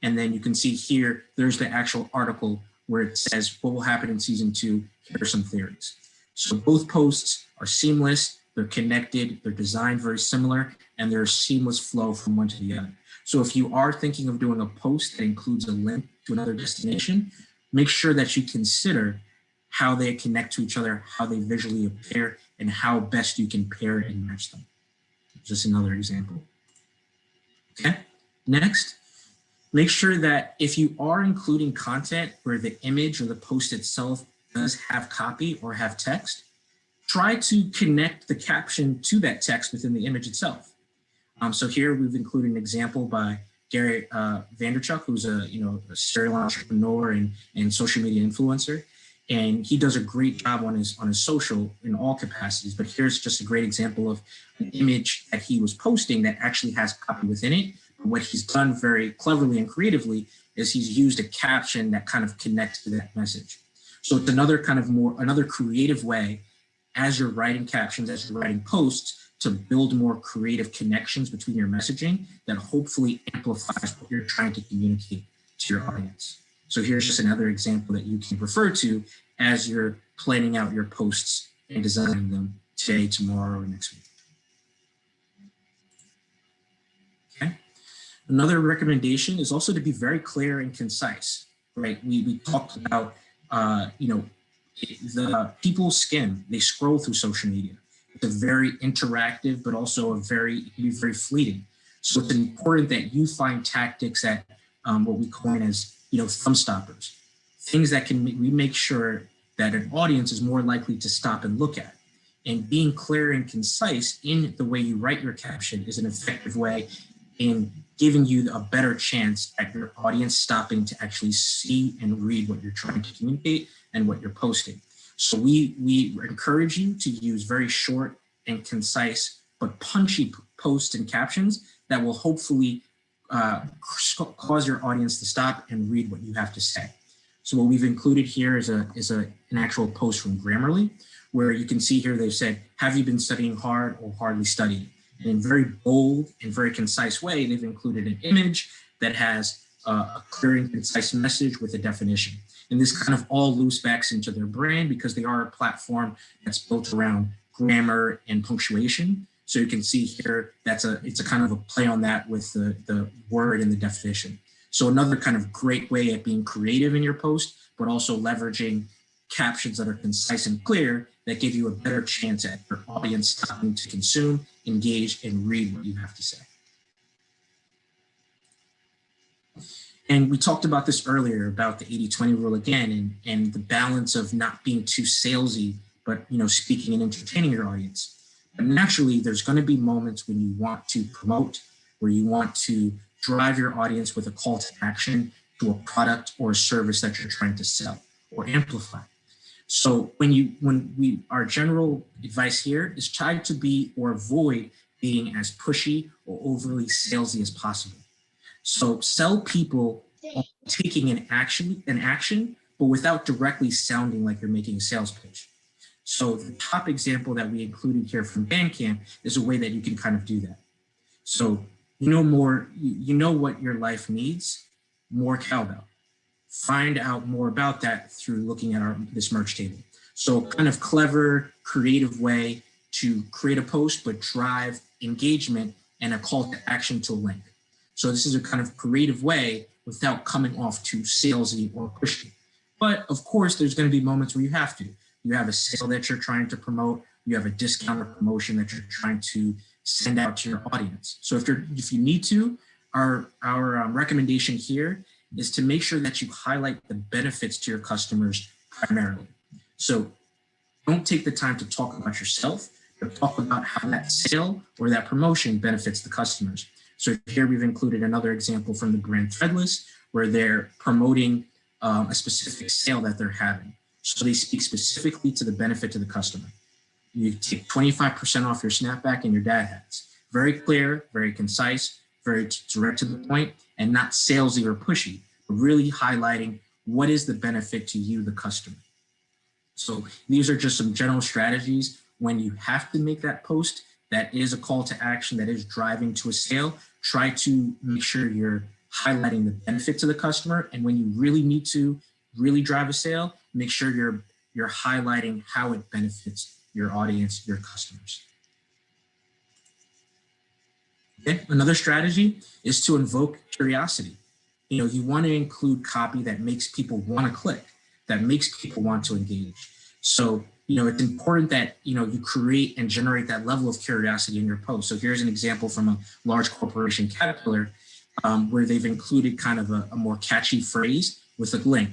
and then you can see here, there's the actual article where it says what will happen in season 2, here are some theories. So both posts are seamless, they're connected, they're designed very similar, and there's seamless flow from one to the other. So if you are thinking of doing a post that includes a link to another destination, make sure that you consider how they connect to each other, how they visually appear, and how best you can pair and match them. Just another example. Okay, next, make sure that if you are including content where the image or the post itself does have copy or have text, try to connect the caption to that text within the image itself. So here we've included an example by Gary Vanderchuck, who's a serial entrepreneur and social media influencer. And he does a great job on his social in all capacities. But here's just a great example of an image that he was posting that actually has copy within it. But what he's done very cleverly and creatively is he's used a caption that kind of connects to that message. So it's another creative way, as you're writing captions, as you're writing posts, to build more creative connections between your messaging that hopefully amplifies what you're trying to communicate to your audience. So here's just another example that you can refer to as you're planning out your posts and designing them today, tomorrow, or next week. Okay. Another recommendation is also to be very clear and concise, right? We talked about, the people skim, they scroll through social media. It's a very interactive, but also very fleeting. So it's important that you find tactics that what we coin as thumb stoppers, things that we make sure that an audience is more likely to stop and look at. And being clear and concise in the way you write your caption is an effective way in giving you a better chance at your audience stopping to actually see and read what you're trying to communicate and what you're posting. So we encourage you to use very short and concise but punchy posts and captions that will hopefully cause your audience to stop and read what you have to say. So what we've included here is an actual post from Grammarly, where you can see here they've said, have you been studying hard or hardly studying? And in very bold and very concise way, they've included an image that has a clear and concise message with a definition. And this kind of all loose backs into their brand because they are a platform that's built around grammar and punctuation. So you can see here, it's a kind of a play on that with the word and the definition. So another kind of great way at being creative in your post, but also leveraging captions that are concise and clear that give you a better chance at your audience stopping to consume, engage, and read what you have to say. And we talked about this earlier about the 80-20 rule again, and the balance of not being too salesy, but speaking and entertaining your audience. But naturally, there's going to be moments when you want to promote, where you want to drive your audience with a call to action to a product or a service that you're trying to sell or amplify. So our general advice here is try to be or avoid being as pushy or overly salesy as possible. So sell people on taking an action, but without directly sounding like you're making a sales pitch. So the top example that we included here from Bandcamp is a way that you can kind of do that. So you know what your life needs, more cowbell. Find out more about that through looking at this merch table. So kind of clever, creative way to create a post, but drive engagement and a call to action to link. So this is a kind of creative way without coming off too salesy or pushy. But of course, there's going to be moments where you have to. You have a sale that you're trying to promote. You have a discount or promotion that you're trying to send out to your audience. So if you need to, our recommendation here is to make sure that you highlight the benefits to your customers primarily. So don't take the time to talk about yourself, but talk about how that sale or that promotion benefits the customers. So here we've included another example from the brand Threadless, where they're promoting a specific sale that they're having. So they speak specifically to the benefit to the customer. You take 25% off your snapback and your dad hats. Very clear, very concise, very direct to the point, and not salesy or pushy, but really highlighting what is the benefit to you, the customer. So these are just some general strategies when you have to make that post that is a call to action that is driving to a sale. Try to make sure you're highlighting the benefit to the customer, and when you really need to really drive a sale, make sure you're highlighting how it benefits your audience, your customers. Okay. Another strategy is to invoke curiosity. You want to include copy that makes people want to click, that makes people want to engage. So, it's important that, you create and generate that level of curiosity in your post. So here's an example from a large corporation, Caterpillar, where they've included kind of a more catchy phrase with a link.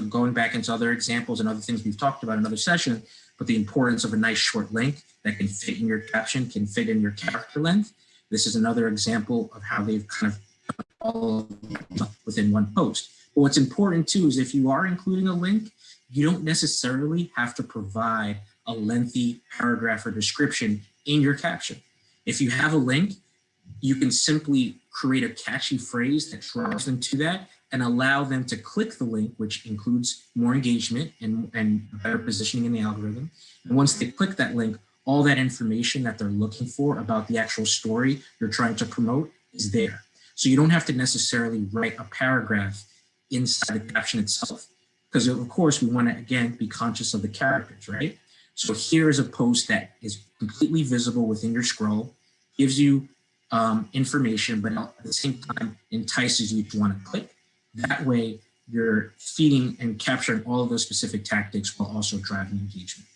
Going back into other examples and other things we've talked about in another session, but the importance of a nice short link that can fit in your caption, can fit in your character length. This is another example of how they've kind of all within one post. But what's important too is if you are including a link, you don't necessarily have to provide a lengthy paragraph or description in your caption. If you have a link, you can simply create a catchy phrase that draws them to that and allow them to click the link, which includes more engagement and better positioning in the algorithm. And once they click that link, all that information that they're looking for about the actual story you're trying to promote is there. So you don't have to necessarily write a paragraph inside the caption itself, because of course we want to, again, be conscious of the characters, right? So here is a post that is completely visible within your scroll, gives you information, but at the same time entices you to want to click. That way you're feeding and capturing all of those specific tactics while also driving engagement.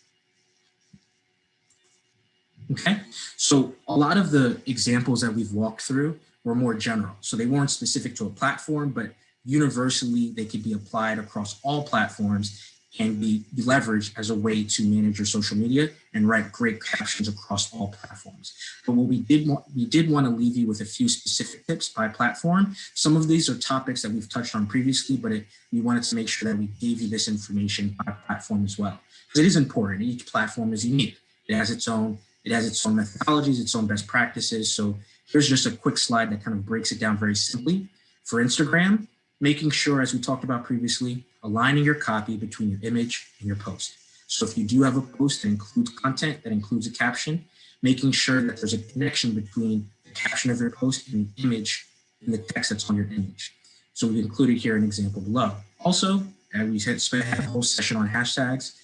Okay, so a lot of the examples that we've walked through were more general. So they weren't specific to a platform, but universally they could be applied across all platforms and be leveraged as a way to manage your social media and write great captions across all platforms. But what we did want to leave you with a few specific tips by platform. Some of these are topics that we've touched on previously, but we wanted to make sure that we gave you this information by platform as well, because it is important. Each platform is unique. It has its own methodologies, its own best practices. So here's just a quick slide that kind of breaks it down very simply. For Instagram, making sure, as we talked about previously, aligning your copy between your image and your post. So if you do have a post that includes content, that includes a caption, making sure that there's a connection between the caption of your post and the image and the text that's on your image. So we've included here an example below. Also, we had a whole session on hashtags.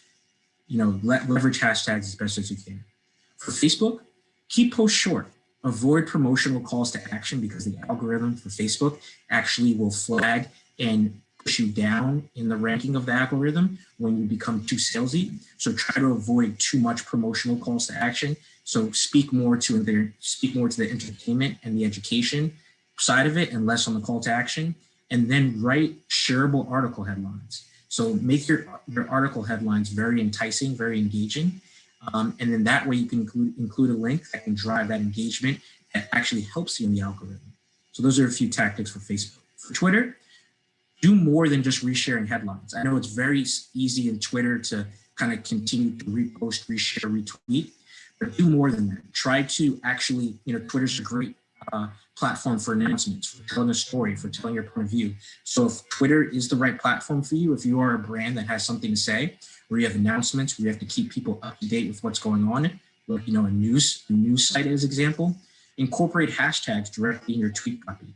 Leverage hashtags as best as you can. For Facebook, Keep posts short. Avoid promotional calls to action because the algorithm for Facebook actually will flag and push you down in the ranking of the algorithm when you become too salesy. So try to avoid too much promotional calls to action. So speak more to the entertainment and the education side of it and less on the call to action. And then write shareable article headlines. So make your article headlines very enticing, very engaging. And then that way you can include a link that can drive that engagement that actually helps you in the algorithm. So those are a few tactics for Facebook. For Twitter, do more than just resharing headlines. I know it's very easy in Twitter to kind of continue to repost, reshare, retweet, but do more than that. Try to actually, Twitter's a great platform for announcements, for telling a story, for telling your point of view. So if Twitter is the right platform for you, if you are a brand that has something to say, where you have announcements, where you have to keep people up to date with what's going on, like, a news site as example, incorporate hashtags directly in your tweet copy.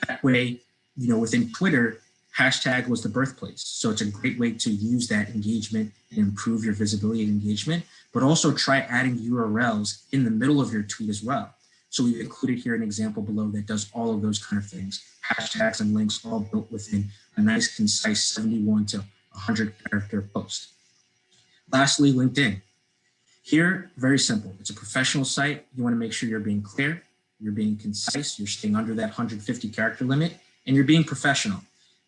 That way, within Twitter, hashtag was the birthplace. So it's a great way to use that engagement and improve your visibility and engagement, but also try adding URLs in the middle of your tweet as well. So we've included here an example below that does all of those kind of things. Hashtags and links all built within a nice, concise 71 to 100 character post. Lastly, LinkedIn. Here, very simple. It's a professional site. You want to make sure you're being clear, you're being concise, you're staying under that 150 character limit, and you're being professional.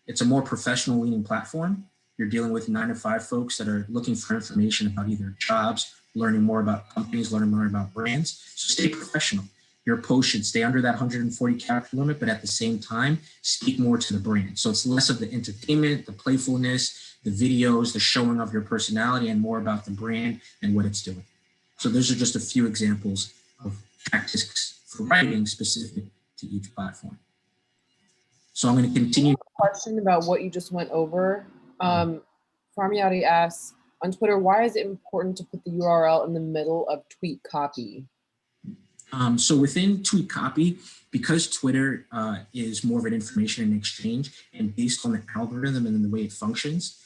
It's a more professional leaning platform. You're dealing with 9-to-5 folks that are looking for information about either jobs, learning more about companies, learning more about brands. So stay professional. Your post should stay under that 140 character limit, but at the same time, speak more to the brand. So it's less of the entertainment, the playfulness, the videos, the showing of your personality, and more about the brand and what it's doing. So those are just a few examples of tactics for writing specific to each platform. So I'm going to continue. Question about what you just went over. Farmiati asks, on Twitter, why is it important to put the URL in the middle of tweet copy? So within tweet copy, because Twitter is more of an information and exchange, and based on the algorithm and the way it functions,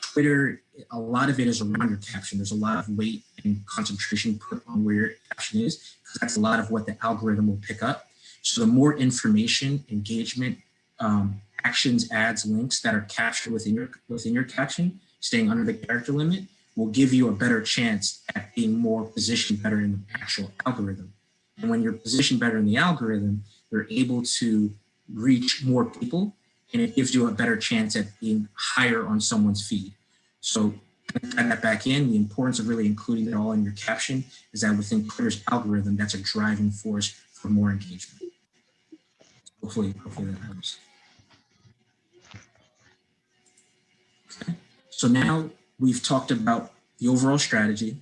Twitter, a lot of it is around your caption. There's a lot of weight and concentration put on where your caption is, because that's a lot of what the algorithm will pick up. So the more information, engagement, actions, ads, links that are captured within your caption, staying under the character limit, will give you a better chance at being more positioned better in the actual algorithm. And when you're positioned better in the algorithm, you're able to reach more people, and it gives you a better chance at being higher on someone's feed. So add that back in. The importance of really including it all in your caption is that within Twitter's algorithm, that's a driving force for more engagement. Hopefully that helps. Okay. So now we've talked about the overall strategy.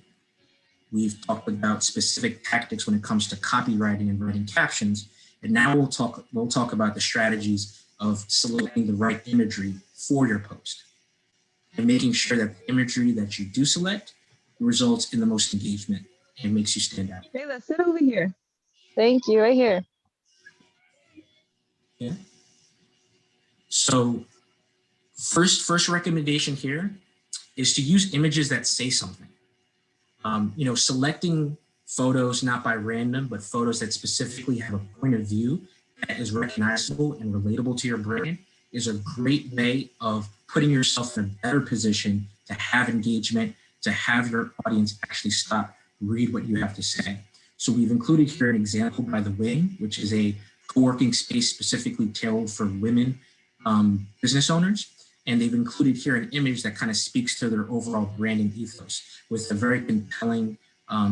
We've talked about specific tactics when it comes to copywriting and writing captions. And now we'll talk about the strategies of selecting the right imagery for your post and making sure that the imagery that you do select results in the most engagement and makes you stand out. Hey, let's sit over here. Thank you, right here. Yeah. So first recommendation here is to use images that say something. Selecting photos not by random, but photos that specifically have a point of view that is recognizable and relatable to your brand is a great way of putting yourself in a better position to have engagement, to have your audience actually stop, read what you have to say. So we've included here an example by The Wing, which is a co-working space specifically tailored for women business owners. And they've included here an image that kind of speaks to their overall branding ethos with a very compelling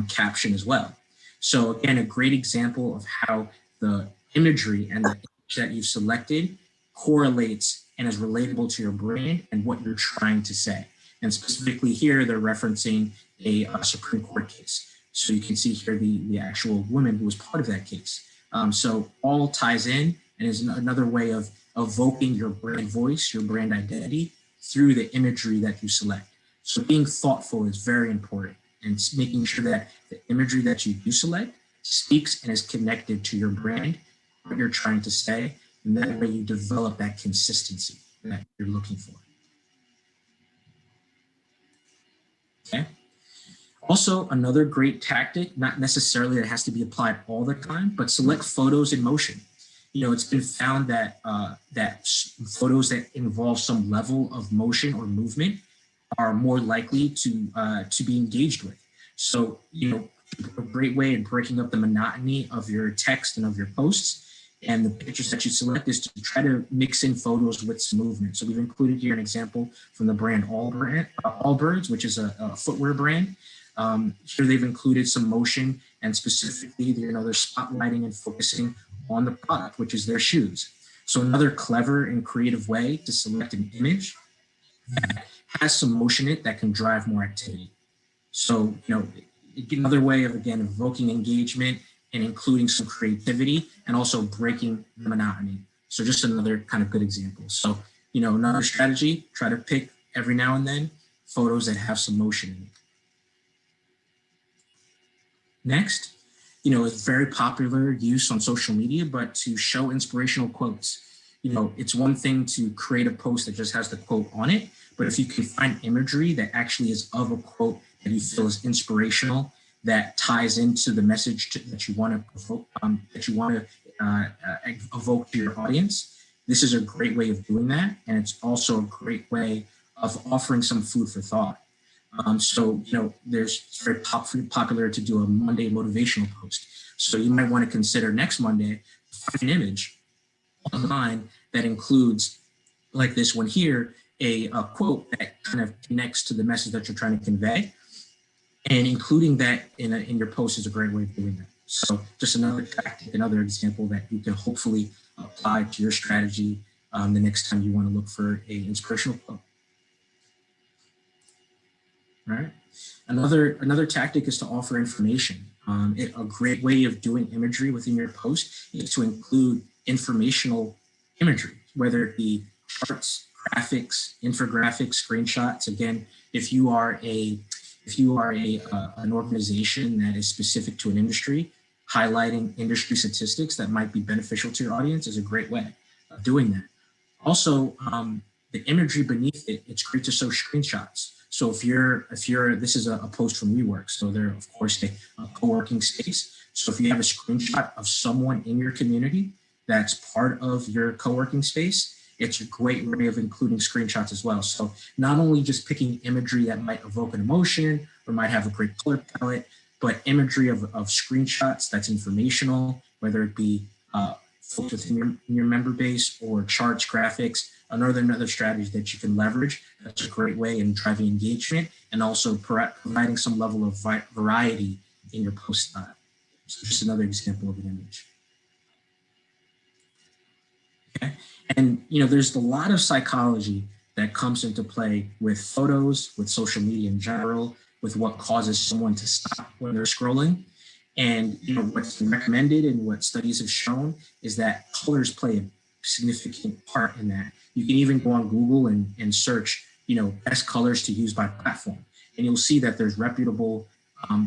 caption as well. So again, a great example of how the imagery and the image that you've selected correlates and is relatable to your brand and what you're trying to say. And specifically here, they're referencing a Supreme Court case. So you can see here the actual woman who was part of that case. So all ties in and is another way of evoking your brand voice, your brand identity through the imagery that you select. So being thoughtful is very important, and making sure that the imagery that you do select speaks and is connected to your brand, what you're trying to say, and that way you develop that consistency that you're looking for. Okay. Also, another great tactic, not necessarily that has to be applied all the time, but select photos in motion. It's been found that photos that involve some level of motion or movement are more likely to be engaged with. So, a great way of breaking up the monotony of your text and of your posts and the pictures that you select is to try to mix in photos with some movement. So we've included here an example from the brand Allbirds, which is a footwear brand. Here they've included some motion and specifically, they're spotlighting and focusing on the product, which is their shoes. So another clever and creative way to select an image that has some motion in it that can drive more activity. So, another way of, again, evoking engagement and including some creativity and also breaking the monotony. So just another kind of good example. So, another strategy, try to pick every now and then photos that have some motion in it. Next, it's very popular use on social media, but to show inspirational quotes. It's one thing to create a post that just has the quote on it, but if you can find imagery that actually is of a quote that you feel is inspirational, that ties into the message that you want to evoke to your audience, this is a great way of doing that, and it's also a great way of offering some food for thought. It's very popular to do a Monday motivational post. So you might want to consider next Monday, find an image online that includes, like this one here, a quote that kind of connects to the message that you're trying to convey. And including that in your post is a great way of doing that. So just another tactic, another example that you can hopefully apply to your strategy the next time you want to look for an inspirational quote. All right. Another tactic is to offer information. A great way of doing imagery within your post is to include informational imagery, whether it be charts, graphics, infographics, screenshots. Again, if you are an organization that is specific to an industry, highlighting industry statistics that might be beneficial to your audience is a great way of doing that. Also, the imagery beneath it, it's great to show screenshots. So this is a post from WeWork. So they're, of course, a co-working space. So if you have a screenshot of someone in your community that's part of your co-working space, it's a great way of including screenshots as well. So not only just picking imagery that might evoke an emotion or might have a great color palette, but imagery of screenshots that's informational, whether it be folks within your member base or charts, graphics, another strategy that you can leverage. That's a great way in driving engagement and also providing some level of variety in your post style. So just another example of an image. Okay. And, there's a lot of psychology that comes into play with photos, with social media in general, with what causes someone to stop when they're scrolling. And, what's recommended and what studies have shown is that colors play a significant part in that. You can even go on Google and search, best colors to use by platform. And you'll see that there's reputable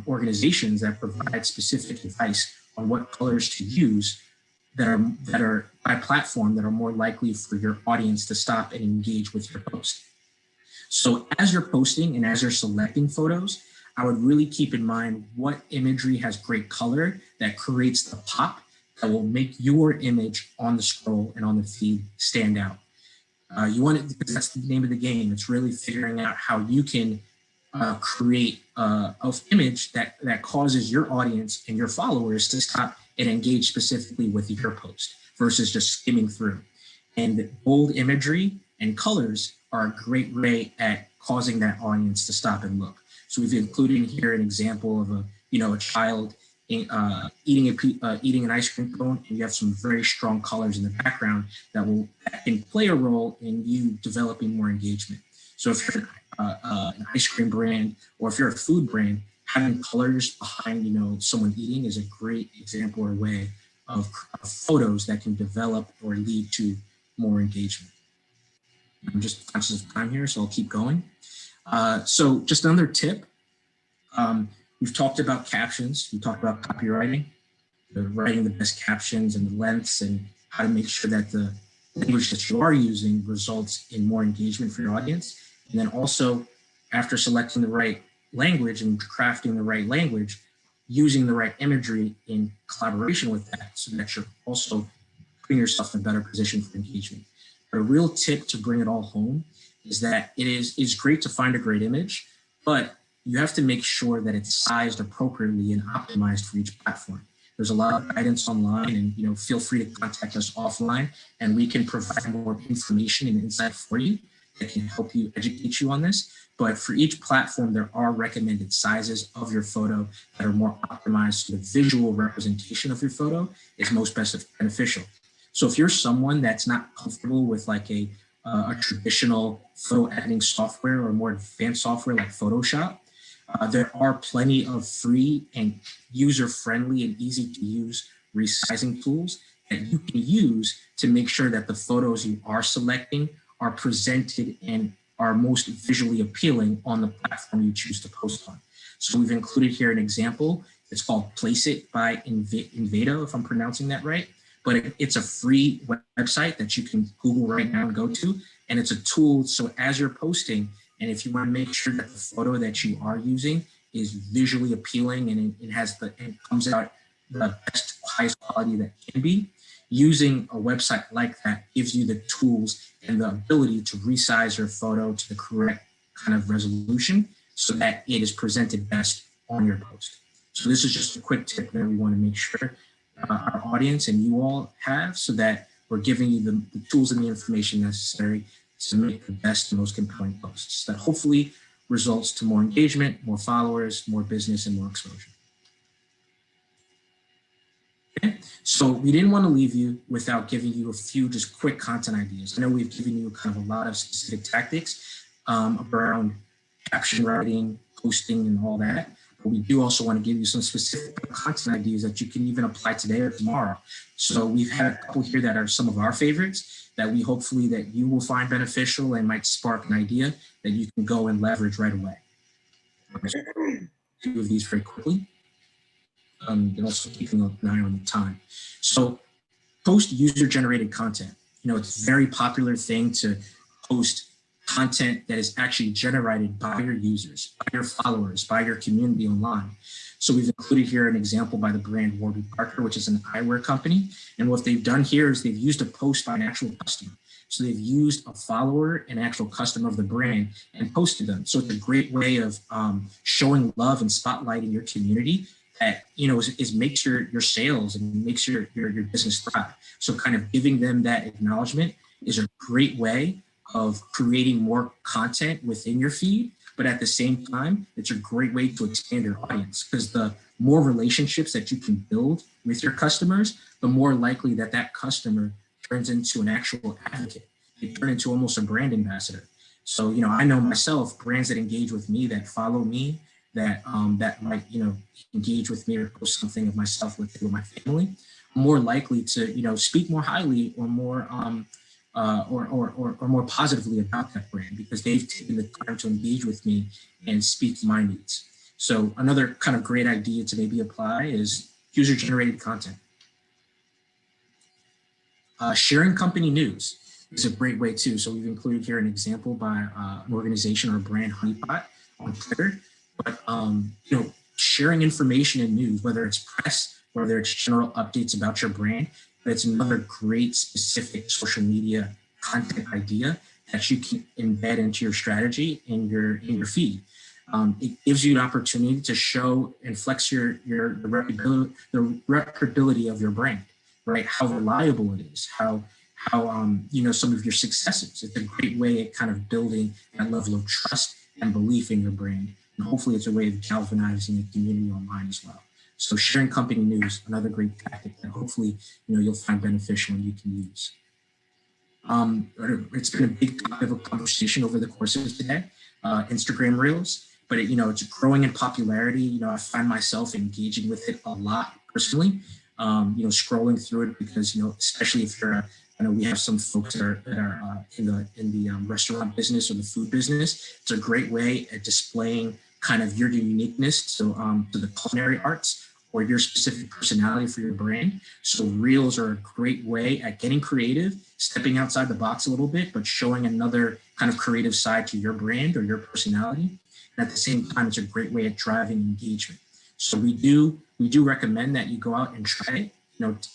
organizations that provide specific advice on what colors to use that are by platform that are more likely for your audience to stop and engage with your post. So as you're posting and as you're selecting photos, I would really keep in mind what imagery has great color that creates the pop that will make your image on the scroll and on the feed stand out. You want it because that's the name of the game. It's really figuring out how you can create an image that causes your audience and your followers to stop and engage specifically with your post versus just skimming through. And bold imagery and colors are a great way at causing that audience to stop and look. So we've included here an example of a child eating an ice cream cone, and you have some very strong colors in the background that can play a role in you developing more engagement. So if you're an ice cream brand or if you're a food brand, having colors behind someone eating is a great example or way of photos that can develop or lead to more engagement. I'm just conscious of time here, so I'll keep going. So just another tip. We've talked about captions. We talked about copywriting, writing the best captions and the lengths and how to make sure that the language that you are using results in more engagement for your audience. And then also, after selecting the right language and crafting the right language, using the right imagery in collaboration with that, so that you're also putting yourself in a better position for engagement. But a real tip to bring it all home is that it's great to find a great image, but you have to make sure that it's sized appropriately and optimized for each platform. There's a lot of guidance online, and feel free to contact us offline, and we can provide more information and insight for you that can help you educate you on this. But for each platform, there are recommended sizes of your photo that are more optimized so the visual representation of your photo is most beneficial. So if you're someone that's not comfortable with like a traditional photo editing software or more advanced software like Photoshop, there are plenty of free and user-friendly and easy-to-use resizing tools that you can use to make sure that the photos you are selecting are presented and are most visually appealing on the platform you choose to post on. So we've included here an example. It's called Place It by Invado, if I'm pronouncing that right. But it's a free website that you can Google right now and go to. And it's a tool, so as you're posting, and if you want to make sure that the photo that you are using is visually appealing and it comes out the best, highest quality that can be, using a website like that gives you the tools and the ability to resize your photo to the correct kind of resolution so that it is presented best on your post. So this is just a quick tip that we want to make sure our audience and you all have, so that we're giving you the tools and the information necessary to make the best and most compelling posts that hopefully results to more engagement, more followers, more business, and more exposure. Okay. So we didn't want to leave you without giving you a few just quick content ideas. I know we've given you kind of a lot of specific tactics around caption writing, posting, and all that. But we do also want to give you some specific content ideas that you can even apply today or tomorrow. So we've had a couple here that are some of our favorites that we hopefully that you will find beneficial and might spark an idea that you can go and leverage right away. Two of these very quickly. And also keeping an eye on the time. So post user-generated content. It's a very popular thing to post content that is actually generated by your users, by your followers, by your community online. So we've included here an example by the brand Warby Parker, which is an eyewear company. And what they've done here is they've used a post by an actual customer. So they've used a follower, an actual customer of the brand, and posted them. So it's a great way of showing love and spotlighting your community that makes your sales and makes your business thrive. So kind of giving them that acknowledgement is a great way of creating more content within your feed, but at the same time, it's a great way to expand your audience, because the more relationships that you can build with your customers, the more likely that customer turns into an actual advocate. They turn into almost a brand ambassador. So, I know myself, brands that engage with me, that follow me, that might, engage with me or post something of myself with my family, more likely to, speak more highly or more or more positively about that brand, because they've taken the time to engage with me and speak my needs. So another kind of great idea to maybe apply is user-generated content. Sharing company news is a great way too. So we've included here an example by an organization or brand, Honeypot, on Twitter. But sharing information and news, whether it's press, whether it's general updates about your brand, that's another great specific social media content idea that you can embed into your strategy in your feed. It gives you an opportunity to show and flex the reputability of your brand, right? How reliable it is, how some of your successes. It's a great way at kind of building that level of trust and belief in your brand. And hopefully it's a way of galvanizing the community online as well. So sharing company news, another great tactic that hopefully you'll find beneficial and you can use. It's been a big topic of conversation over the course of today, Instagram Reels, but it's growing in popularity. I find myself engaging with it a lot personally, scrolling through it because, especially if you're we have some folks that are in the restaurant business or the food business. It's a great way at displaying kind of your uniqueness to the culinary arts or your specific personality for your brand. So Reels are a great way at getting creative, stepping outside the box a little bit, but showing another kind of creative side to your brand or your personality. And at the same time, it's a great way of driving engagement. So we do recommend that you go out and try it,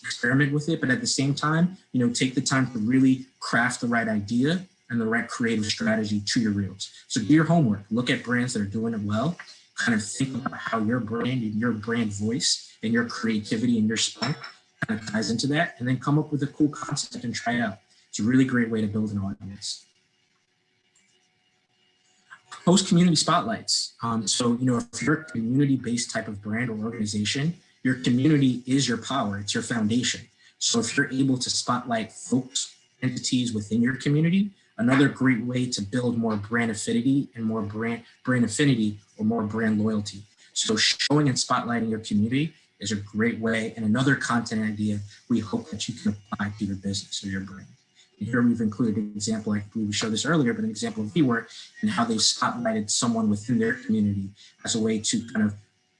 experiment with it, but at the same time, take the time to really craft the right idea and the right creative strategy to your reels. So do your homework, look at brands that are doing it well, kind of think about how your brand and your brand voice and your creativity and your spunk kind of ties into that, and then come up with a cool concept and try it out. It's a really great way to build an audience. Post community spotlights. So, if you're a community-based type of brand or organization, your community is your power, it's your foundation. So if you're able to spotlight folks, entities within your community, another great way to build more brand affinity and more brand affinity or more brand loyalty. So showing and spotlighting your community is a great way, and another content idea we hope that you can apply to your business or your brand. And here we've included an example, I believe we showed this earlier, but an example of viewership and how they spotlighted someone within their community as a way to kind of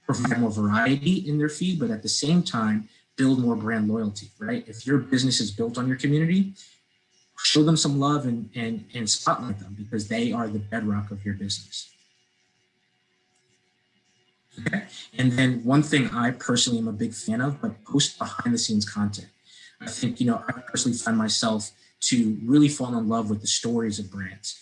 provide more variety in their feed, but at the same time, build more brand loyalty, right? If your business is built on your community, show them some love and spotlight them, because they are the bedrock of your business. Okay. And then one thing I personally am a big fan of, but post behind the scenes content. I think, I personally find myself to really fall in love with the stories of brands,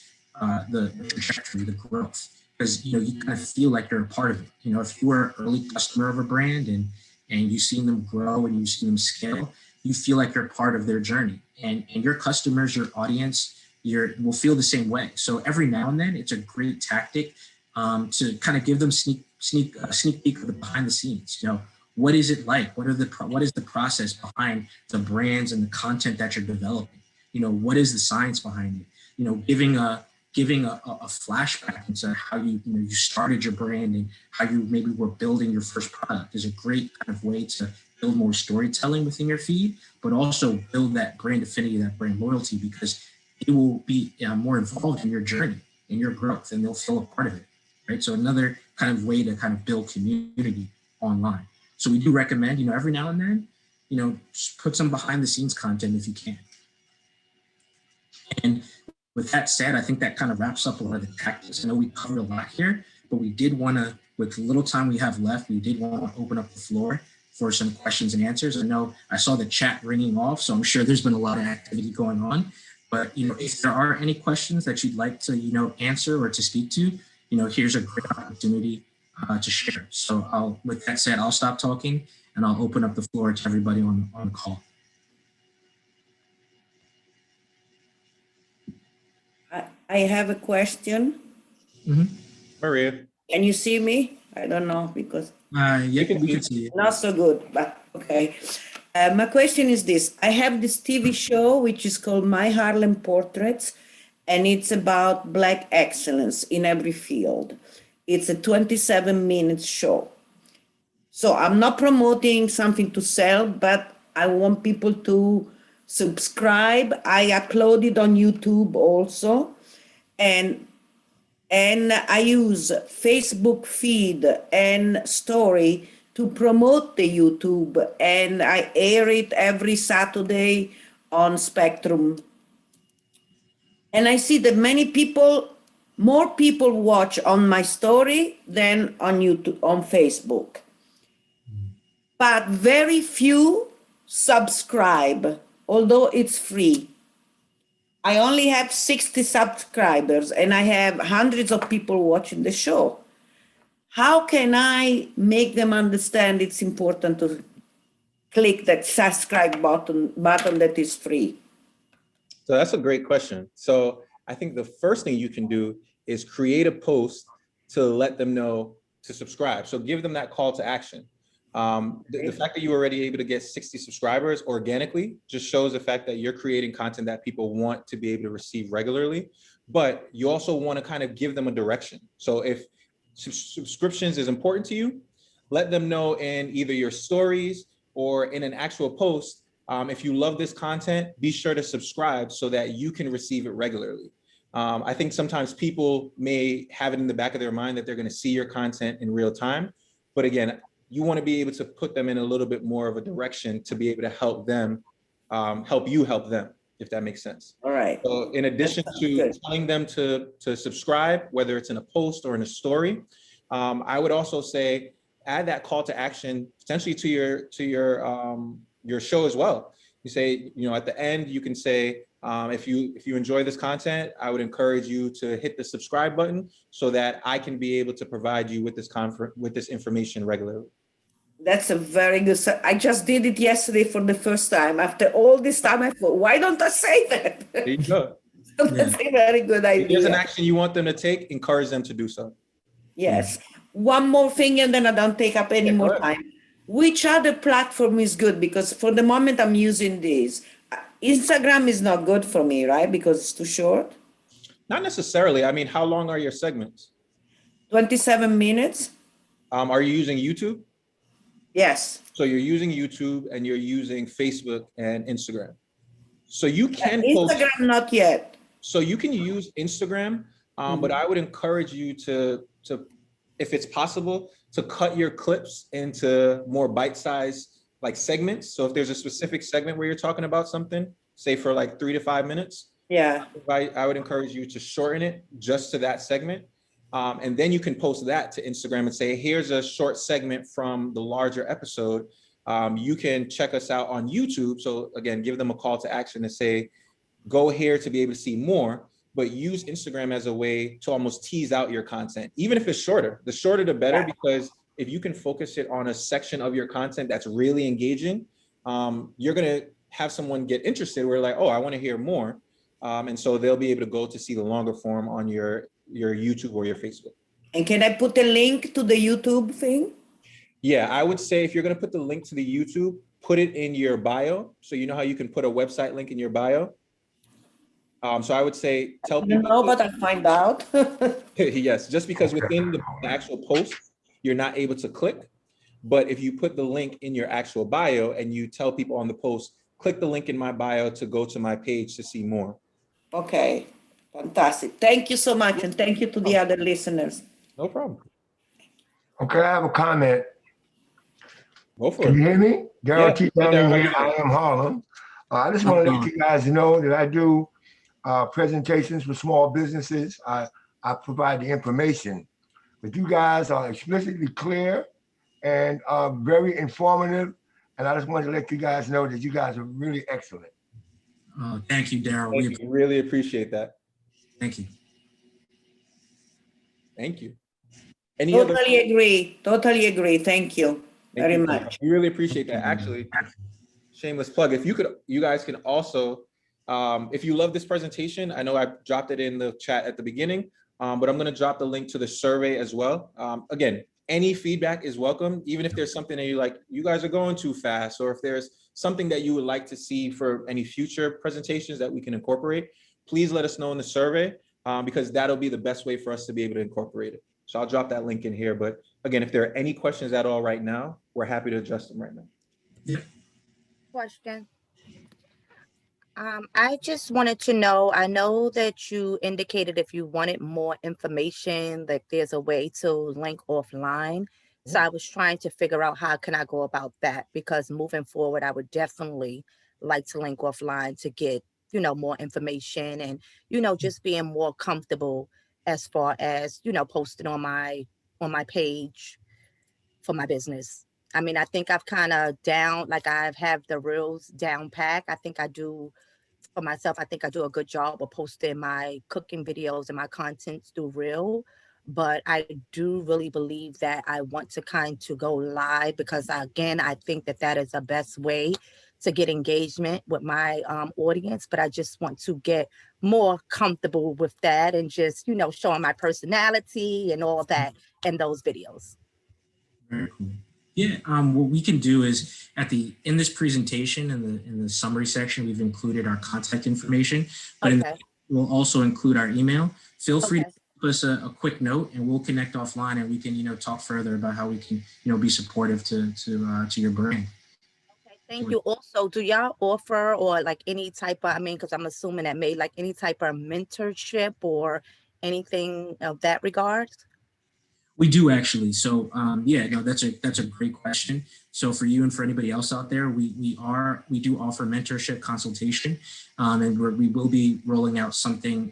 the trajectory, the growth, because, you kind of feel like you're a part of it. If you were an early customer of a brand and you've seen them grow and you've seen them scale, you feel like you're part of their journey, and your customers, your audience, will feel the same way. So every now and then it's a great tactic to kind of give them sneak peek of the behind the scenes. What is it like? What is the process behind the brands and the content that you're developing? What is the science behind it? Giving a flashback into how you started your brand and how you maybe were building your first product is a great kind of way to build more storytelling within your feed, but also build that brand affinity, that brand loyalty, because they will be more involved in your journey and your growth, and they'll feel a part of it, right? So another kind of way to kind of build community online. So we do recommend, every now and then, just put some behind the scenes content if you can. And with that said, I think that kind of wraps up a lot of the tactics. I know we covered a lot here, but we did want to, with the little time we have left, we did want to open up the floor for some questions and answers. I saw the chat ringing off, so I'm sure there's been a lot of activity going on. But, if there are any questions that you'd like to, answer or to speak to, here's a great opportunity to share. So with that said, I'll stop talking and I'll open up the floor to everybody on the call. I have a question. Mm-hmm. Maria. Can you see me? I don't know because Yeah, we can see it. Not so good, but okay. My question is this. I have this TV show which is called My Harlem Portraits, and it's about Black excellence in every field. It's a 27-minute show. So I'm not promoting something to sell, but I want people to subscribe. I upload it on YouTube also. And I use Facebook feed and story to promote the YouTube, and I air it every Saturday on Spectrum. And I see that more people watch on my story than on YouTube, on Facebook. But very few subscribe, although it's free. I only have 60 subscribers and I have hundreds of people watching the show. How can I make them understand it's important to click that subscribe button that is free? So that's a great question. So I think the first thing you can do is create a post to let them know to subscribe. So give them that call to action. The fact that you were already able to get 60 subscribers organically just shows the fact that you're creating content that people want to be able to receive regularly, but you also want to kind of give them a direction. So if subscriptions is important to you, let them know in either your stories or in an actual post. If you love this content, be sure to subscribe so that you can receive it regularly. I think sometimes people may have it in the back of their mind that they're going to see your content in real time. But again, you want to be able to put them in a little bit more of a direction to be able to help them, help you help them. if that makes sense. All right. So in addition sounds to good. telling them to subscribe, whether it's in a post or in a story, I would also say add that call to action potentially to your show as well. You say, at the end, you can say, if you enjoy this content, I would encourage you to hit the subscribe button so that I can be able to provide you with this information regularly. That's a very good. I just did it yesterday for the first time. After all this time, I thought, why don't I say that? There you go. That's a very good If there's an idea. action you want them to take, encourage them to do so. Yes. One more thing, and then I don't take up any Yeah, go more ahead. time. Which other platform is good? Because for the moment, I'm using this. Instagram is not good for me, right? Because it's too short. Not necessarily. I mean, how long are your segments? 27 minutes. Are you using YouTube? Yes. So you're using YouTube and you're using Facebook and Instagram. So you can post. Instagram, not yet. So you can use Instagram, but I would encourage you to, if it's possible, to cut your clips into more bite-sized like segments. So if there's a specific segment where you're talking about something, say for like 3 to 5 minutes, Yeah. I would encourage you to shorten it just to that segment. And then you can post that to Instagram and say, here's a short segment from the larger episode. You can check us out on YouTube. So again, give them a call to action and say, go here to be able to see more, but use Instagram as a way to almost tease out your content, even if it's shorter. The shorter, the better, because if you can focus it on a section of your content that's really engaging, you're going to have someone get interested where like, oh, I want to hear more. And so they'll be able to go to see the longer form on your YouTube or your Facebook. And can I put a link to the YouTube thing? Yeah, I would say if you're going to put the link to the YouTube, put it in your bio. So you know how you can put a website link in your bio? So I would say tell people. No, but I'll find out. Yes, just because within the actual post, you're not able to click. But if you put the link in your actual bio and you tell people on the post, click the link in my bio to go to my page to see more. Okay, fantastic. Thank you so much. And thank you to the other listeners. No problem. Okay, I have a comment. Go for Can you it. hear me? Daryl T. Hey, Daryl, how here. you I doing? am Harlem. I just want to let you guys know that I do presentations for small businesses. I provide the information, but you guys are explicitly clear and very informative. And I just wanted to let you guys know that you guys are really excellent. Thank you, Daryl. Thank you. Really appreciate that. Thank you. Thank you. Any other? Totally agree. Totally agree. Thank you very much. We really appreciate that. Actually, shameless plug. If you guys can also, if you love this presentation, I know I dropped it in the chat at the beginning, but I'm going to drop the link to the survey as well. Again, any feedback is welcome, even if there's something that you guys are going too fast, or if there's something that you would like to see for any future presentations that we can incorporate, please let us know in the survey, because that'll be the best way for us to be able to incorporate it. So I'll drop that link in here. But again, if there are any questions at all right now, we're happy to address them right now. Yeah. Question. I just wanted to know, I know that you indicated if you wanted more information, that there's a way to link offline. So I was trying to figure out how can I go about that, because moving forward, I would definitely like to link offline to get, more information and, just being more comfortable as far as, posting on my page for my business. I mean, I think I've kind of I have the reels down pack. I think I do for myself. I think I do a good job of posting my cooking videos and my contents through reel. But I do really believe that I want to kind of go live, because again, I think that is the best way to get engagement with my audience. But I just want to get more comfortable with that and just, showing my personality and all that in those videos. Very cool. Yeah, what we can do is in this presentation, in the summary section, we've included our contact information, but we'll also include our email. Feel free to give us a quick note, and we'll connect offline, and we can talk further about how we can be supportive to your brand. Okay, thank you. Also, do y'all offer or like any type of, because I'm assuming that may like any type of mentorship or anything of that regard? We do actually. So yeah, no, that's a great question. So for you and for anybody else out there, we do offer mentorship consultation, and we will be rolling out something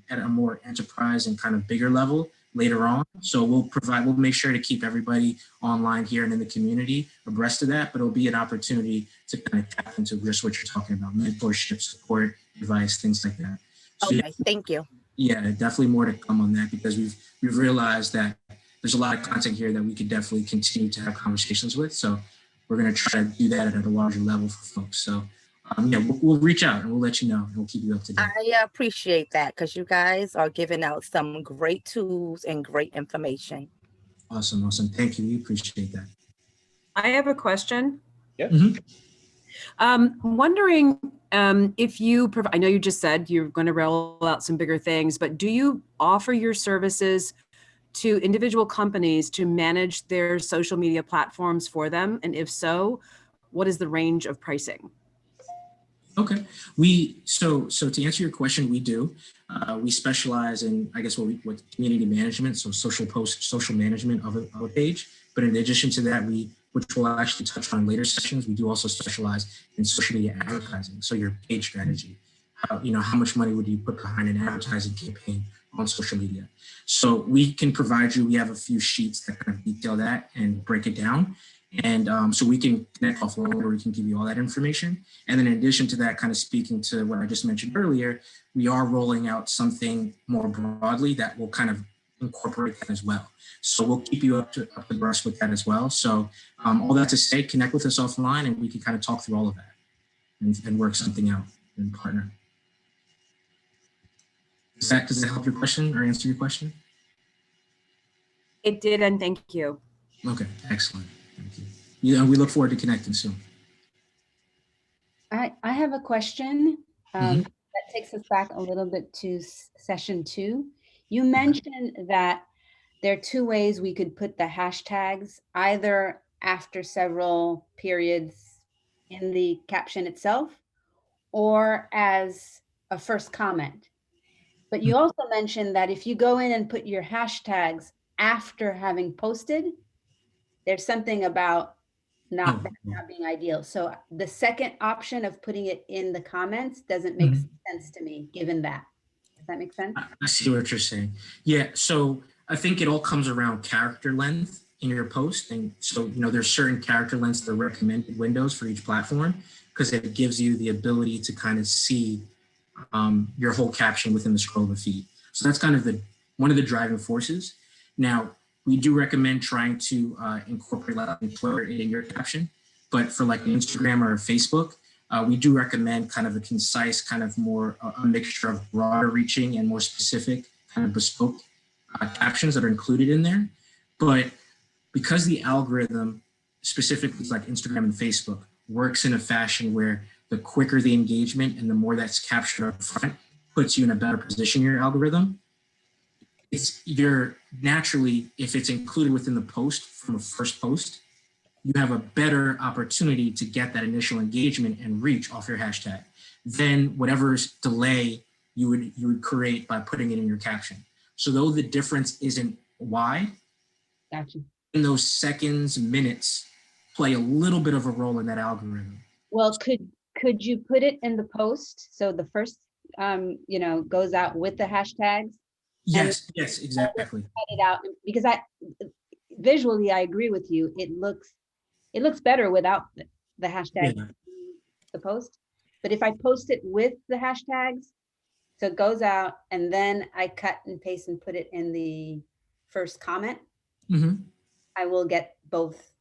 at a more enterprise and kind of bigger level later on. So we'll make sure to keep everybody online here and in the community abreast of that. But it'll be an opportunity to kind of tap into just what you're talking about: mentorship, support, advice, things like that. So Okay, thank you. yeah, definitely more to come on that, because we've realized that there's a lot of content here that we could definitely continue to have conversations with. So we're going to try to do that at a larger level for folks. So yeah, we'll reach out and we'll let you know and we'll keep you up to date. I appreciate that because you guys are giving out some great tools and great information. Awesome. Thank you. We appreciate that. I have a question. Yeah. Wondering if you provide, I know you just said you're going to roll out some bigger things, but do you offer your services to individual companies to manage their social media platforms for them? And if so, what is the range of pricing? Okay, so to answer your question, we do. We specialize in, I guess, what community management, so social management of a page. But in addition to that, which we'll actually touch on in later sessions, we do also specialize in social media advertising. So your page strategy, how much money would you put behind an advertising campaign on social media? So we can provide you. We have a few sheets that kind of detail that and break it down. And so we can connect offline where we can give you all that information. And then in addition to that, kind of speaking to what I just mentioned earlier, we are rolling out something more broadly that will kind of incorporate that as well. So we'll keep you up to abreast with that as well. So all that to say, connect with us offline and we can kind of talk through all of that and work something out and partner. Does that help your question or answer your question? It did, and thank you. Okay, excellent. Thank you. Yeah, we look forward to connecting soon. I have a question that takes us back a little bit to session 2. You mentioned that there are 2 ways we could put the hashtags, either after several periods in the caption itself or as a first comment. But you also mentioned that if you go in and put your hashtags after having posted, there's something about not being ideal. So the second option of putting it in the comments doesn't make sense to me, given that. Does that make sense? I see what you're saying. Yeah, so I think it all comes around character length in your post. And so, there's certain character lengths that are recommended windows for each platform, because it gives you the ability to kind of see your whole caption within the scroll of the feed. So that's kind of one of the driving forces. Now, we do recommend trying to incorporate Twitter in your caption, but for like Instagram or Facebook, we do recommend kind of a concise, kind of more a mixture of broader reaching and more specific kind of bespoke captions that are included in there. But because the algorithm, specifically like Instagram and Facebook, works in a fashion where the quicker the engagement and the more that's captured up front puts you in a better position in your algorithm, you're naturally, if it's included within the post from a first post, you have a better opportunity to get that initial engagement and reach off your hashtag than whatever delay you would create by putting it in your caption. So though the difference isn't wide, gotcha, in those seconds, minutes play a little bit of a role in that algorithm. Well, could you put it in the post so the first goes out with the hashtags? Yes, exactly. Cut it out, because visually I agree with you. It looks better without the hashtag, the post. But if I post it with the hashtags, so it goes out and then I cut and paste and put it in the first comment, I will get both.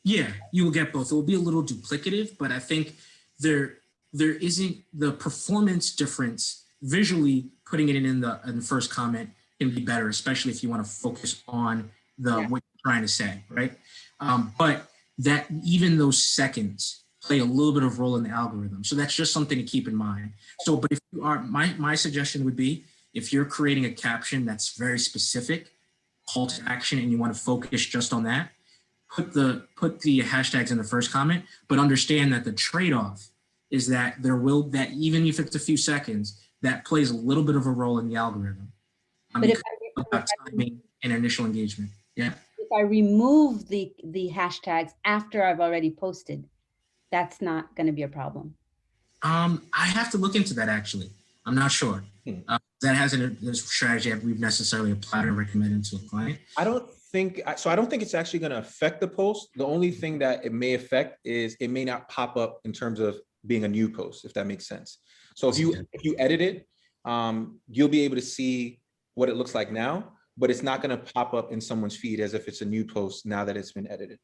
Yeah, you will get both. It will be a little duplicative, but I think there isn't the performance difference visually. Putting it in the first comment can be better, especially if you want to focus on what you're trying to say, right? But that even those seconds play a little bit of role in the algorithm. So that's just something to keep in mind. So, but if you are, my suggestion would be, if you're creating a caption that's very specific, call to action, and you want to focus just on that, put the hashtags in the first comment, but understand that the trade-off is that that even if it's a few seconds, that plays a little bit of a role in the algorithm. But if an initial engagement. Yeah. If I remove the hashtags after I've already posted, that's not going to be a problem. I have to look into that actually. I'm not sure. That hasn't a strategy that we've necessarily applied or recommended to a client. I don't think it's actually going to affect the post. The only thing that it may affect is it may not pop up in terms of being a new post, if that makes sense. So if you edit it, you'll be able to see what it looks like now, but it's not going to pop up in someone's feed as if it's a new post now that it's been edited.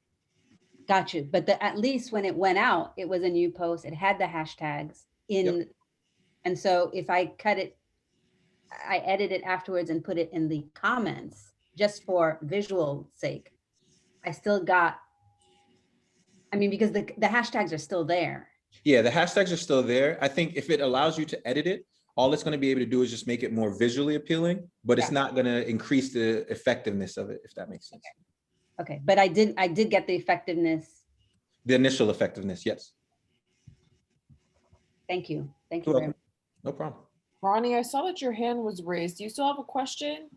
Got you. But at least when it went out, it was a new post. It had the hashtags in. Yep. And so if I cut it, I edit it afterwards and put it in the comments just for visual sake, I still got, I mean, because the hashtags are still there. Yeah, the hashtags are still there. I think if it allows you to edit it, all it's going to be able to do is just make it more visually appealing, but it's not going to increase the effectiveness of it, if that makes sense. Okay, but I did get the effectiveness. The initial effectiveness, yes. Thank you. Thank you very much. No problem. Ronnie, I saw that your hand was raised. Do you still have a question?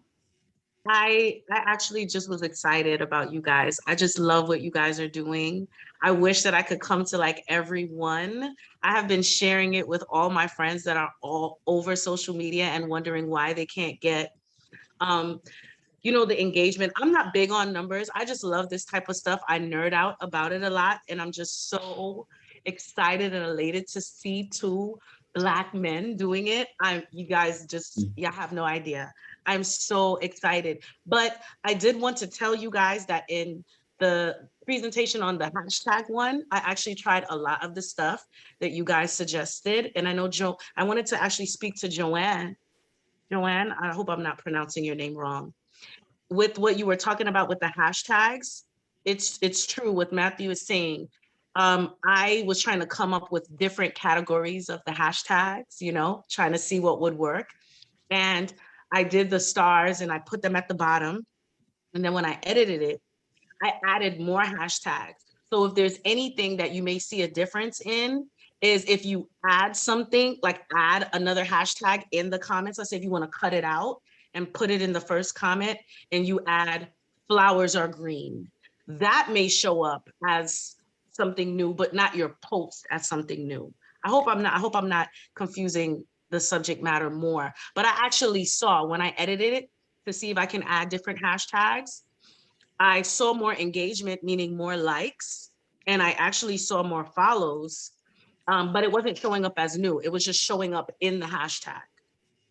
I actually just was excited about you guys. I just love what you guys are doing. I wish that I could come to like everyone. I have been sharing it with all my friends that are all over social media and wondering why they can't get, you know, the engagement. I'm not big on numbers. I just love this type of stuff. I nerd out about it a lot. And I'm just so excited and elated to see two Black men doing it. You guys just, you have no idea. I'm so excited. But I did want to tell you guys that in the presentation on the hashtag one, I actually tried a lot of the stuff that you guys suggested. And I know I wanted to actually speak to Joanne. Joanne, I hope I'm not pronouncing your name wrong. With what you were talking about with the hashtags, it's true what Matthew is saying. I was trying to come up with different categories of the hashtags, you know, trying to see what would work. And I did the stars and I put them at the bottom. And then when I edited it, I added more hashtags. So if there's anything that you may see a difference in, is if you add something, like add another hashtag in the comments. Let's say if you want to cut it out and put it in the first comment and you add flowers are green, that may show up as something new, but not your post as something new. I hope I'm not confusing the subject matter more, but I actually saw when I edited it to see if I can add different hashtags, I saw more engagement, meaning more likes, and I actually saw more follows, but it wasn't showing up as new. It was just showing up in the hashtag.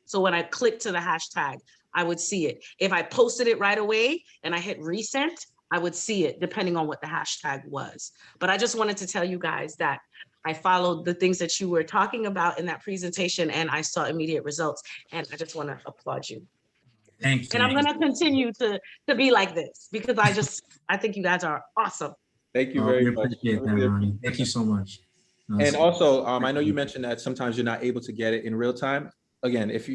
So when I clicked to the hashtag, I would see it. If I posted it right away and I hit resend, I would see it depending on what the hashtag was. But I just wanted to tell you guys that I followed the things that you were talking about in that presentation and I saw immediate results. And I just want to applaud you. Thank you. And I'm going to continue to be like this because I think you guys are awesome. Thank you very much. Appreciate that, Ronnie. Thank you so much. And also, I know you mentioned that sometimes you're not able to get it in real time. Again, if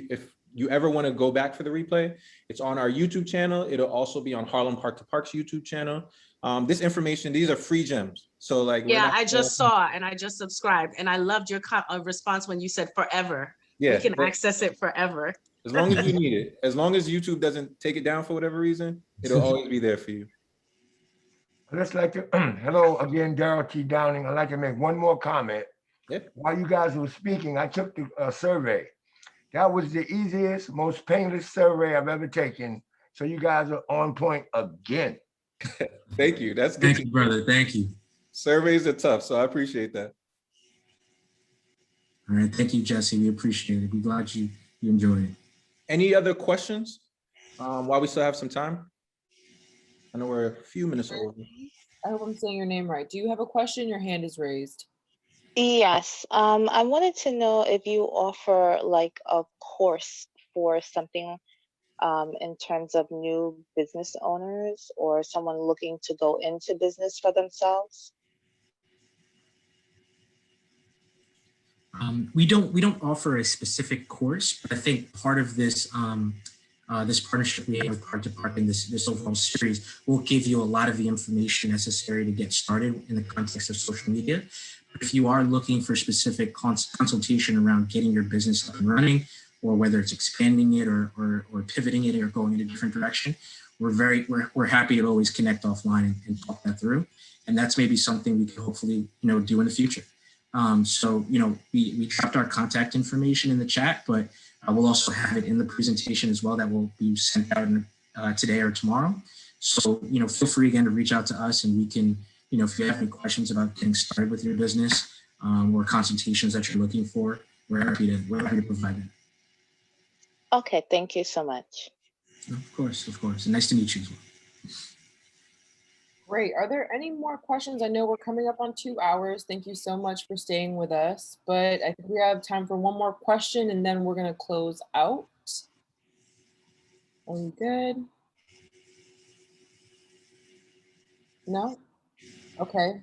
you ever want to go back for the replay, it's on our YouTube channel. It'll also be on Harlem Park to Park's YouTube channel. This information, these are free gems. So like, yeah, I just saw and I just subscribed and I loved your response when you said forever. Yeah, we can access it forever. As long as you need it. As long as YouTube doesn't take it down for whatever reason, it'll always be there for you. I'd just like to, hello again, Darryl T. Downing. I'd like to make one more comment. Yeah. While you guys were speaking, I took the survey. That was the easiest, most painless survey I've ever taken. So you guys are on point again. Thank you. That's good. Thank you, brother. Thank you. Surveys are tough, so I appreciate that. All right. Thank you, Jesse. We appreciate it. We're glad you enjoyed it. Any other questions while we still have some time? I know we're a few minutes over. I hope I'm saying your name right. Do you have a question? Your hand is raised. Yes, I wanted to know if you offer like a course for something in terms of new business owners or someone looking to go into business for themselves. We don't offer a specific course, but I think part of this this partnership we have with Park to Park in this overall series will give you a lot of the information necessary to get started in the context of social media. But if you are looking for specific consultation around getting your business up and running, or whether it's expanding it or pivoting it or going in a different direction, we're happy to always connect offline and talk that through. And that's maybe something we could hopefully, do in the future. So, we dropped our contact information in the chat, but we'll also have it in the presentation as well that will be sent out today or tomorrow. So, feel free again to reach out to us, and we can, if you have any questions about getting started with your business or consultations that you're looking for, we're happy to provide it. Okay, thank you so much. Of course. And nice to meet you as well. Great. Are there any more questions? I know we're coming up on 2 hours. Thank you so much for staying with us. But I think we have time for one more question, and then we're going to close out. Are we good? No? Okay.